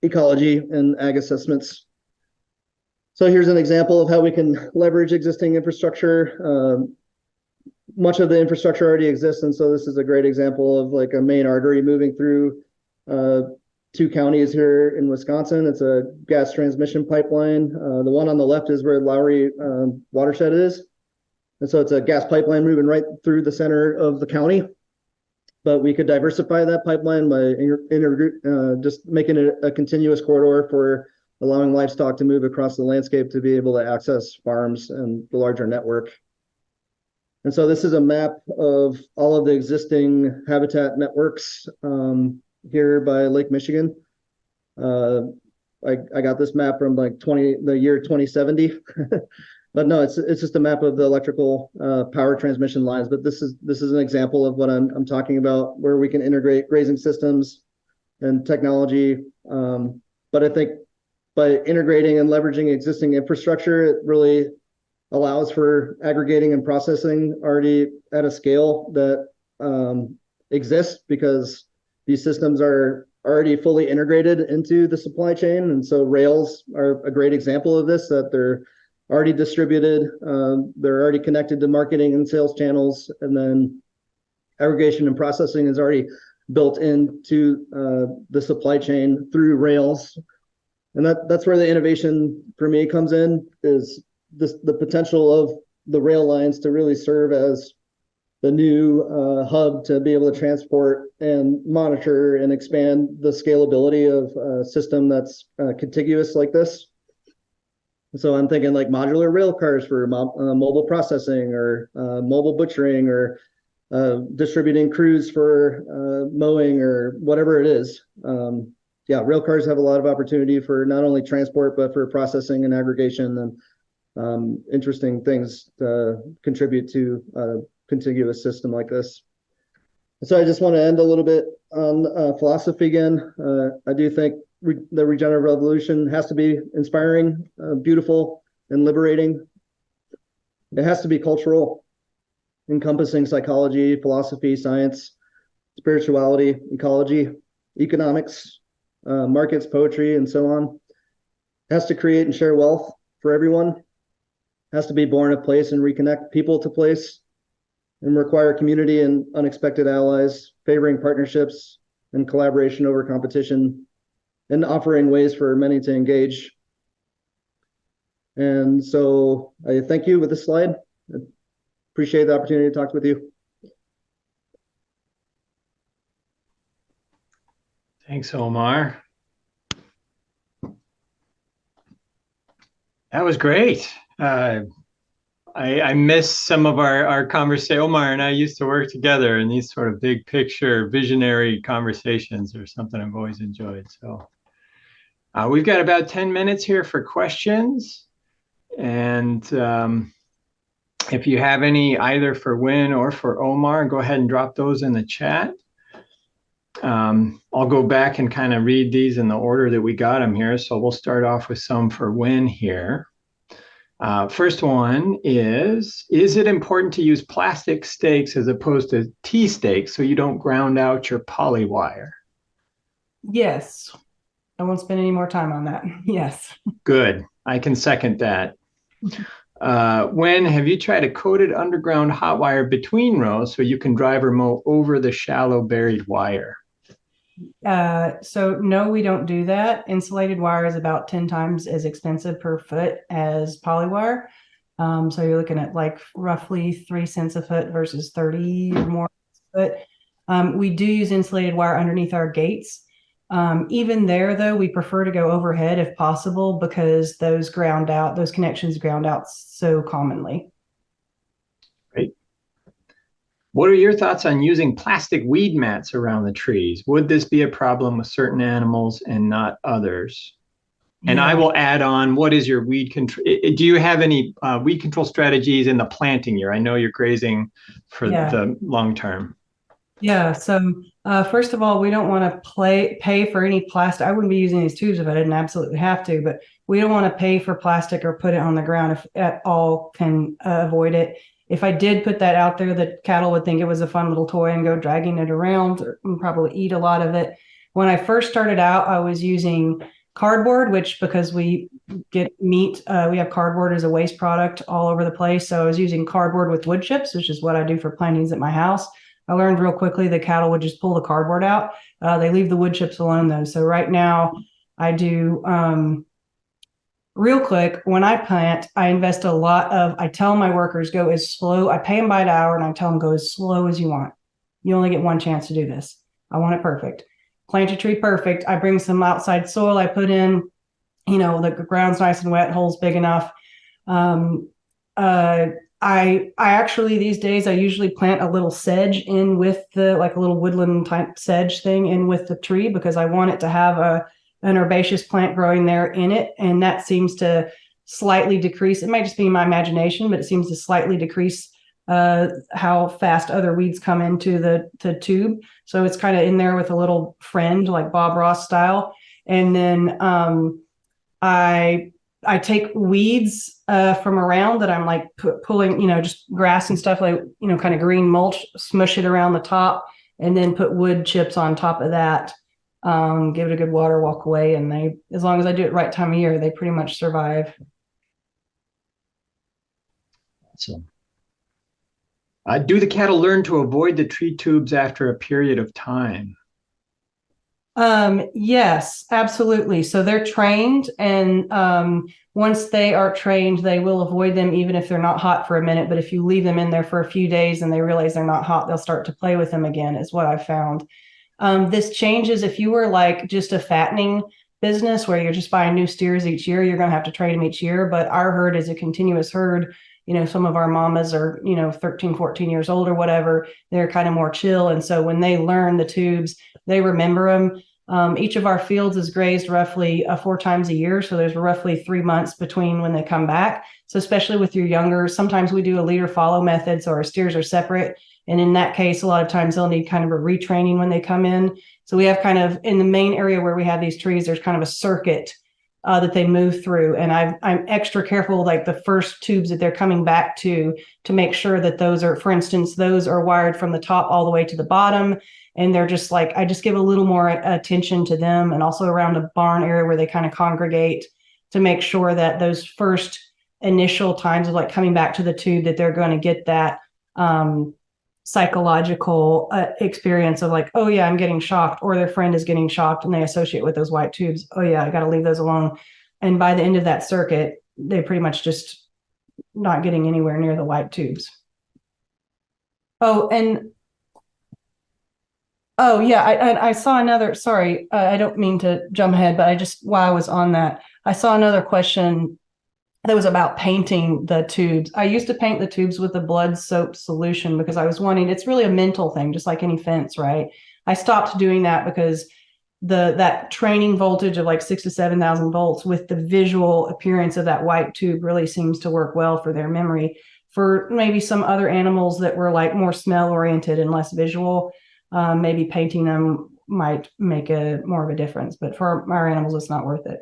ecology and ag assessments. So here's an example of how we can leverage existing infrastructure. Much of the infrastructure already exists, and so this is a great example of like a main artery moving through 2 counties here in Wisconsin. It's a gas transmission pipeline. The one on the left is where Lowry Watershed is. And so it's a gas pipeline moving right through the center of the county. But we could diversify that pipeline by just making it a continuous corridor for allowing livestock to move across the landscape to be able to access farms and the larger network. And so this is a map of all of the existing habitat networks here by Lake Michigan. I got this map from like the year 2070. But no, it's just a map of the electrical power transmission lines. But this is an example of what I'm talking about, where we can integrate grazing systems and technology. But I think by integrating and leveraging existing infrastructure, it really allows for aggregating and processing already at a scale that exists, because these systems are already fully integrated into the supply chain. And so rails are a great example of this, that they're already distributed, they're already connected to marketing and sales channels, and then aggregation and processing is already built into the supply chain through rails. And that's where the innovation for me comes in, is the potential of the rail lines to really serve as the new hub to be able to transport and monitor and expand the scalability of a system that's contiguous like this. So I'm thinking like modular rail cars for mobile processing, or mobile butchering, or distributing crews for mowing, or whatever it is. Yeah, rail cars have a lot of opportunity for not only transport, but for processing and aggregation, and interesting things to contribute to a contiguous system like this. So I just want to end a little bit on philosophy again. I do think the regenerative revolution has to be inspiring, beautiful, and liberating. It has to be cultural, encompassing psychology, philosophy, science, spirituality, ecology, economics, markets, poetry, and so on. It has to create and share wealth for everyone. It has to be born of place and reconnect people to place, and require community and unexpected allies, favoring partnerships and collaboration over competition, and offering ways for many to engage. And so I thank you with this slide. I appreciate the opportunity to talk with you. Thanks, Omar. That was great. I miss some of our conversation. Omar and I used to work together, and these sort of big picture visionary conversations are something I've always enjoyed. So we've got about 10 minutes here for questions. And if you have any, either for Wyn or for Omar, go ahead and drop those in the chat. I'll go back and kind of read these in the order that we got them here. So we'll start off with some for Wyn here. First one is it important to use plastic stakes as opposed to T stakes so you don't ground out your polywire? Yes. I won't spend any more time on that. Yes. Good. I can second that. Wyn, have you tried a coated underground hot wire between rows so you can drive or mow over the shallow buried wire? So no, we don't do that. Insulated wire is about 10 times as expensive per foot as polywire. So you're looking at like roughly 3 cents a foot versus 30 or more a foot. We do use insulated wire underneath our gates. Even there, though, we prefer to go overhead if possible because those connections ground out so commonly. Great. What are your thoughts on using plastic weed mats around the trees? Would this be a problem with certain animals and not others? And I will add on, what is your weed control? Do you have any weed control strategies in the planting year? I know you're grazing for the long term. Yeah. So first of all, we don't want to pay for any plastic. I wouldn't be using these tubes if I didn't absolutely have to, but we don't want to pay for plastic or put it on the ground if at all can avoid it. If I did put that out there, the cattle would think it was a fun little toy and go dragging it around and probably eat a lot of it. When I first started out, I was using cardboard, which because we get meat, we have cardboard as a waste product all over the place. So I was using cardboard with wood chips, which is what I do for plantings at my house. I learned real quickly the cattle would just pull the cardboard out. They leave the wood chips alone though. So right now I do real quick, when I plant, I invest I tell my workers go as slow. I pay them by the hour and I tell them go as slow as you want. You only get one chance to do this. I want it perfect. Plant your tree perfect. I bring some outside soil I put in, the ground's nice and wet, hole's big enough. I actually these days I usually plant a little sedge in with like a little woodland type sedge thing in with the tree because I want it to have an herbaceous plant growing there in it, and that seems to slightly decrease. It might just be my imagination, but it seems to slightly decrease how fast other weeds come into the tube. So it's kind of in there with a little friend, like Bob Ross style. And then I take weeds from around that I'm like pulling, just grass and stuff like, kind of green mulch, smush it around the top, and then put wood chips on top of that. Give it a good water, walk away, and as long as I do it right time of year, they pretty much survive. Awesome. Do the cattle learn to avoid the tree tubes after a period of time? Yes, absolutely. So they're trained, and once they are trained, they will avoid them even if they're not hot for a minute. But if you leave them in there for a few days and they realize they're not hot, they'll start to play with them again, is what I've found. This changes if you were like just a fattening business where you're just buying new steers each year, you're going to have to train them each year. But our herd is a continuous herd. Some of our mamas are, 13, 14 years old or whatever. They're kind of more chill. And so when they learn the tubes, they remember them. Each of our fields is grazed roughly 4 times a year. So there's roughly 3 months between when they come back. So especially with your younger, sometimes we do a leader follow method. So our steers are separate. And in that case, a lot of times they'll need kind of a retraining when they come in. So we have kind of in the main area where we have these trees, there's kind of a circuit that they move through. And I'm extra careful, like the first tubes that they're coming back to make sure that those are, for instance, those are wired from the top all the way to the bottom. And they're just like, I just give a little more attention to them, and also around the barn area where they kind of congregate to make sure that those first initial times of like coming back to the tube, that they're going to get that psychological experience of like, oh yeah, I'm getting shocked, or their friend is getting shocked and they associate with those white tubes. Oh yeah, I got to leave those alone. And by the end of that circuit, they pretty much just not getting anywhere near the white tubes. Oh yeah, I saw another, sorry, I don't mean to jump ahead, but while I was on that, I saw another question that was about painting the tubes. I used to paint the tubes with a blood soap solution because I was wanting, it's really a mental thing, just like any fence, right? I stopped doing that because that training voltage of like 6,000 to 7,000 volts with the visual appearance of that white tube really seems to work well for their memory. For maybe some other animals that were like more smell oriented and less visual, maybe painting them might make more of a difference, but for our animals, it's not worth it.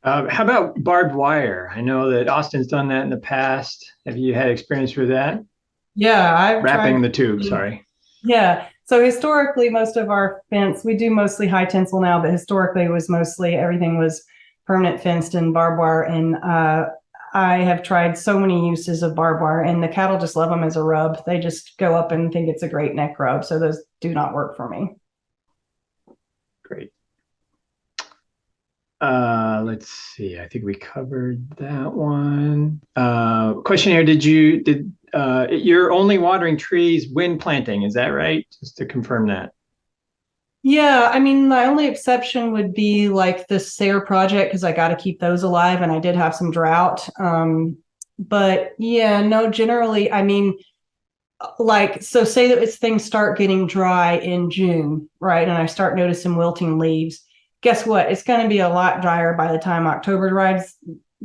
How about barbed wire? I know that Austin's done that in the past. Have you had experience with that? Yeah, I've wrapping the tube, sorry. Yeah. So historically, most of our fence, we do mostly high tensile now, but historically it was mostly everything was permanent fenced and barbed wire. And I have tried so many uses of barbed wire, and the cattle just love them as a rub. They just go up and think it's a great neck rub. So those do not work for me. Great. Let's see. I think we covered that one. Question here. You're only watering trees when planting, is that right? Just to confirm that. Yeah, I mean, the only exception would be like the SARE project because I got to keep those alive, and I did have some drought. But yeah, no, generally, I mean, like, so say that it's things start getting dry in June, right? And I start noticing wilting leaves. Guess what? It's going to be a lot drier by the time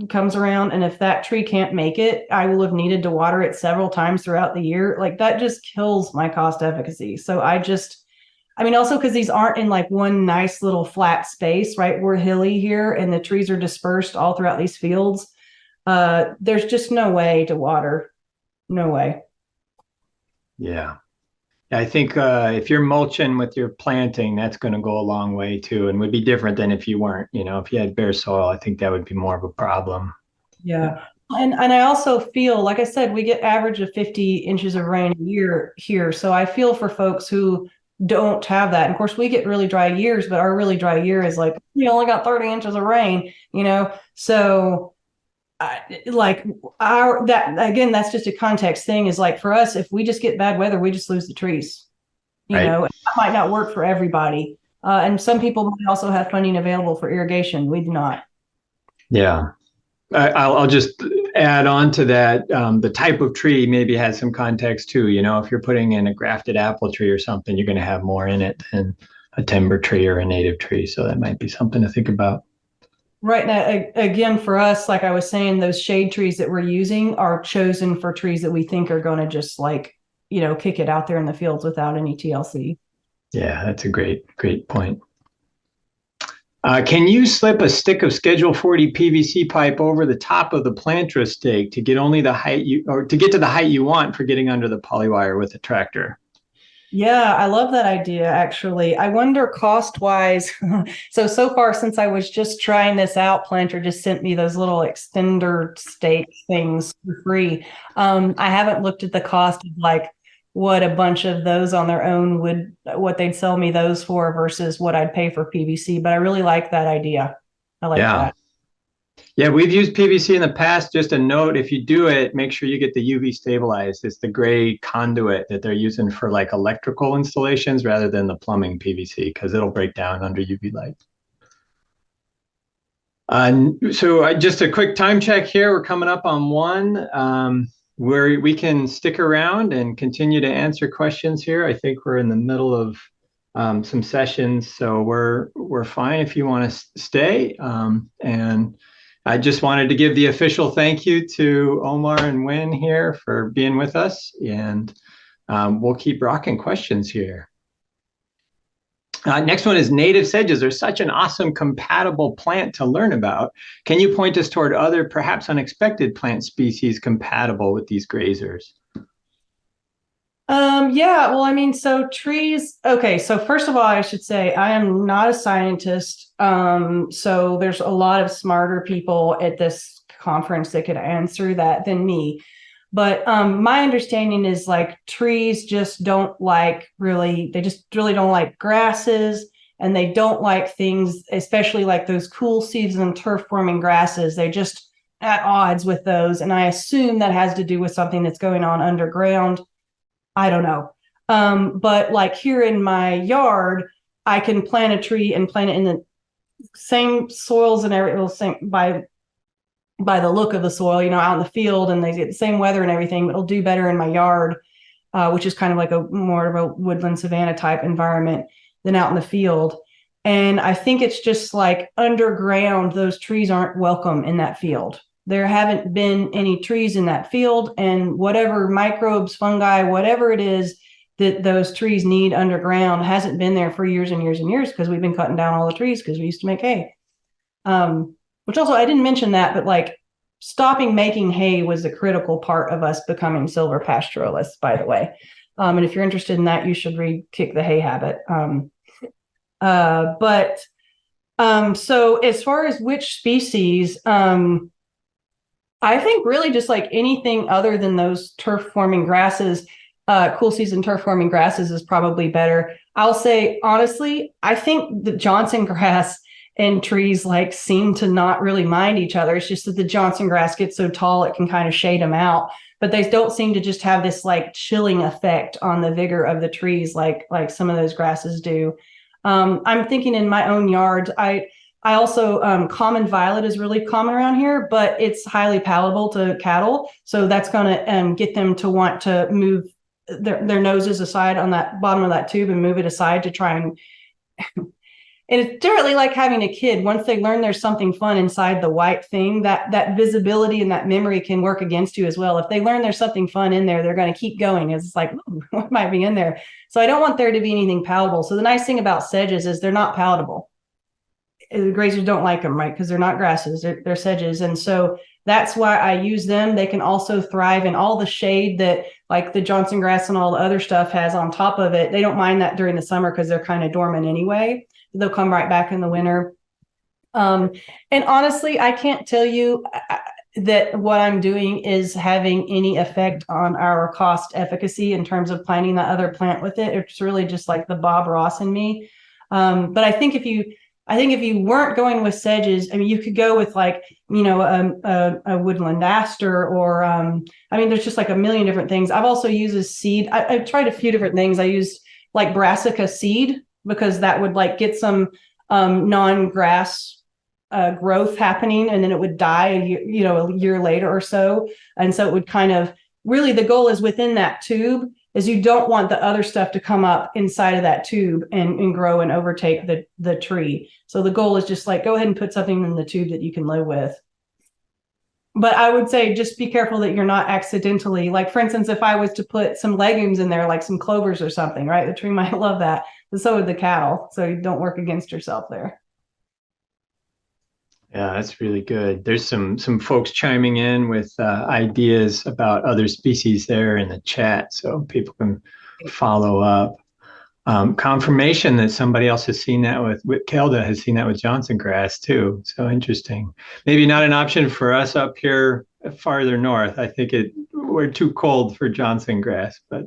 comes around. And if that tree can't make it, I will have needed to water it several times throughout the year. Like that just kills my cost efficacy. So I mean, also because these aren't in like one nice little flat space, right? We're hilly here and the trees are dispersed all throughout these fields. There's just no way to water. No way. Yeah. I think if you're mulching with your planting, that's going to go a long way too, and would be different than if you weren't. If you had bare soil, I think that would be more of a problem. Yeah. And I also feel, like I said, we get average of 50 inches of rain a year here. So I feel for folks who don't have that. And of course, we get really dry years, but our really dry year is like, we only got 30 inches of rain, you know? So like that, again, that's just a context thing is like for us, if we just get bad weather, we just lose the trees, Right. that might not work for everybody. And some people might also have funding available for irrigation. We do not. Yeah. I'll just add on to that. The type of tree maybe has some context too. If you're putting in a grafted apple tree or something, you're going to have more in it than a timber tree or a native tree. So that might be something to think about. Right now, again, for us, like I was saying, those shade trees that we're using are chosen for trees that we think are going to just like, kick it out there in the fields without any TLC. Yeah, that's a great point. Can you slip a stick of Schedule 40 PVC pipe over the top of the planter stake to get only the height to get to the height you want for getting under the polywire with a tractor? Yeah, I love that idea, actually. I wonder cost wise. So far, since I was just trying this out, Planter just sent me those little extender stake things for free. I haven't looked at the cost of like what a bunch of those on their own what they'd sell me those for versus what I'd pay for PVC, but I really like that idea. I like Yeah. that. Yeah, we've used PVC in the past. Just a note, if you do it, make sure you get the UV stabilized. It's the gray conduit that they're using for like electrical installations rather than the plumbing PVC because it'll break down under UV light. So just a quick time check here. We're coming up on 1 where we can stick around and continue to answer questions here. I think we're in the middle of some sessions, so we're fine if you want to stay. And I just wanted to give the official thank you to Omar and Wyn here for being with us, and we'll keep rocking questions here. Next one is native sedges are such an awesome compatible plant to learn about. Can you point us toward other perhaps unexpected plant species compatible with these grazers? Yeah, well, I mean, so trees, okay, so first of all, I should say I am not a scientist. So there's a lot of smarter people at this conference that could answer that than me. But my understanding is like trees just don't like they just really don't like grasses, and they don't like things, especially like those cool season turf forming grasses. They're just at odds with those. And I assume that has to do with something that's going on underground. I don't know. But like here in my yard, I can plant a tree and plant it in the same soils and everything by the look of the soil, out in the field, and they get the same weather and everything. It'll do better in my yard, which is kind of like a more of a woodland savanna type environment than out in the field. And I think it's just like underground, those trees aren't welcome in that field. There haven't been any trees in that field, and whatever microbes, fungi, whatever it is that those trees need underground hasn't been there for years and years and years because we've been cutting down all the trees because we used to make hay. Which also, I didn't mention that, but like stopping making hay was a critical part of us becoming silvopasturalists, by the way. And if you're interested in that, you should read Kick the Hay Habit. So as far as which species, I think really just like anything other than those turf forming grasses, cool season turf forming grasses is probably better. I'll say, honestly, I think the Johnson grass and trees like seem to not really mind each other. It's just that the Johnson grass gets so tall, it can kind of shade them out, but they don't seem to just have this like chilling effect on the vigor of the trees like some of those grasses do. I'm thinking in my own yard, I also, common violet is really common around here, but it's highly palatable to cattle. So that's going to get them to want to move their noses aside on that bottom of that tube and move it aside to try and it's generally like having a kid. Once they learn there's something fun inside the white thing, that visibility and that memory can work against you as well. If they learn there's something fun in there, they're going to keep going. It's like, what might be in there? So I don't want there to be anything palatable. So the nice thing about sedges is they're not palatable. The grazers don't like them, right? Because they're not grasses, they're sedges. And so that's why I use them. They can also thrive in all the shade that like the Johnson grass and all the other stuff has on top of it. They don't mind that during the summer because they're kind of dormant anyway. They'll come right back in the winter. And honestly, I can't tell you that what I'm doing is having any effect on our cost efficacy in terms of planting that other plant with it. It's really just like the Bob Ross in me. But I think if you weren't going with sedges, I mean, you could go with like, a woodland aster or, there's just like a million different things. I've also used a seed. I've tried a few different things. I used like brassica seed because that would like get some non-grass growth happening, and then it would die a year later or so. And so it would kind of really, the goal is within that tube is you don't want the other stuff to come up inside of that tube and grow and overtake the tree. So the goal is just like, go ahead and put something in the tube that you can live with. But I would say just be careful that you're not accidentally, like for instance, if I was to put some legumes in there, like some clovers or something, right? The tree might love that, but so would the cattle. So you don't work against yourself there. Yeah, that's really good. There's some folks chiming in with ideas about other species there in the chat, so people can follow up. Confirmation that somebody else has seen that with Kelda has seen that with Johnson grass too. So interesting. Maybe not an option for us up here farther north. I think we're too cold for Johnson grass, but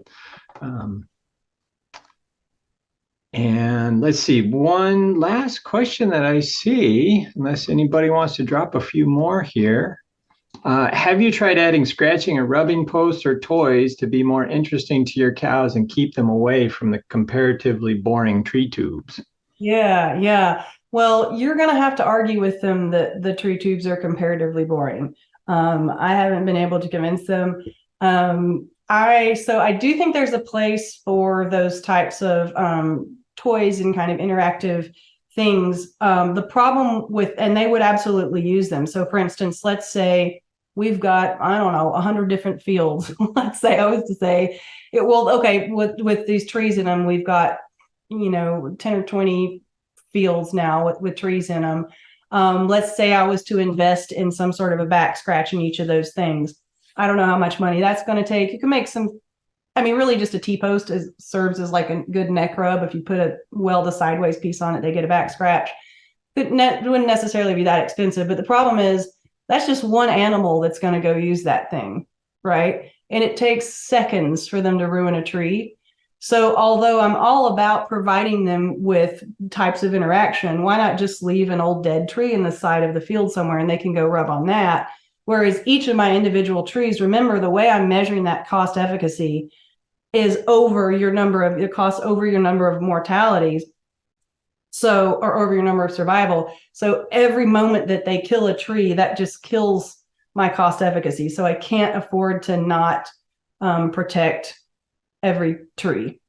and let's see, one last question that I see, unless anybody wants to drop a few more here. Have you tried adding scratching or rubbing posts or toys to be more interesting to your cows and keep them away from the comparatively boring tree tubes? Yeah. Well, you're going to have to argue with them that the tree tubes are comparatively boring. I haven't been able to convince them. I do think there's a place for those types of toys and kind of interactive things. The problem with, and they would absolutely use them. So for instance, let's say we've got, 100 different fields. Let's say, I was to say it will, okay, with these trees in them, we've got, 10 or 20 fields now with trees in them. Let's say I was to invest in some sort of a back scratch in each of those things. I don't know how much money that's going to take. You can make some, really just a T-post serves as like a good neck rub. If you put a weld sideways piece on it, they get a back scratch. It wouldn't necessarily be that expensive, but the problem is that's just one animal that's going to go use that thing, right? And it takes seconds for them to ruin a tree. So although I'm all about providing them with types of interaction, why not just leave an old dead tree in the side of the field somewhere and they can go rub on that? Whereas each of my individual trees, remember the way I'm measuring that cost efficacy is over your number of, it costs over your number of mortalities. So, or over your number of survival. So every moment that they kill a tree, that just kills my cost efficacy. So I can't afford to not protect every tree.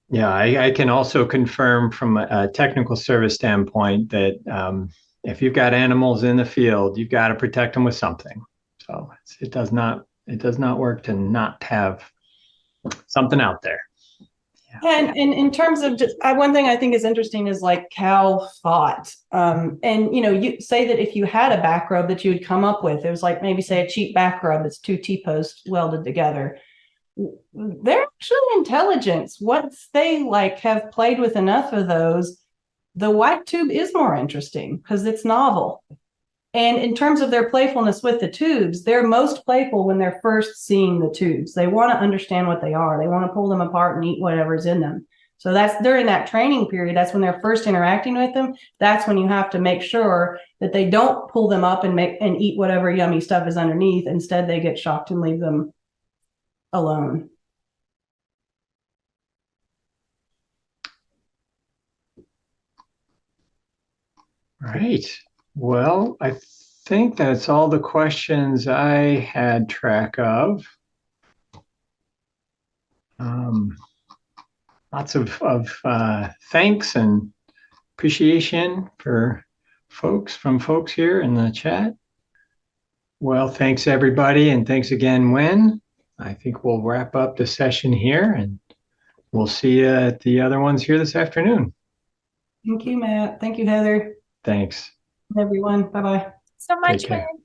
Yeah, I can also confirm from a technical service standpoint that if you've got animals in the field, you've got to protect them with something. So it does not work to not have something out there. Yeah. And in terms of just one thing I think is interesting is like cow thought. And you say that if you had a back rub that you would come up with, it was like maybe say a cheap back rub that's 2 T-posts welded together. They're actually intelligent. Once they have played with enough of those, the white tube is more interesting because it's novel. And in terms of their playfulness with the tubes, they're most playful when they're first seeing the tubes. They want to understand what they are. They want to pull them apart and eat whatever's in them. So that's during that training period. That's when they're first interacting with them. That's when you have to make sure that they don't pull them up and eat whatever yummy stuff is underneath. Instead, they get shocked and leave them alone. Right. Well, I think that's all the questions I had track of. Lots of thanks and appreciation for folks here in the chat. Well, thanks everybody, and thanks again, Wyn. I think we'll wrap up the session here, and we'll see you at the other ones here this afternoon. Thank you, Matt. Thank you, Heather. Thanks. Everyone. Bye-bye. So much, Take care. Wyn.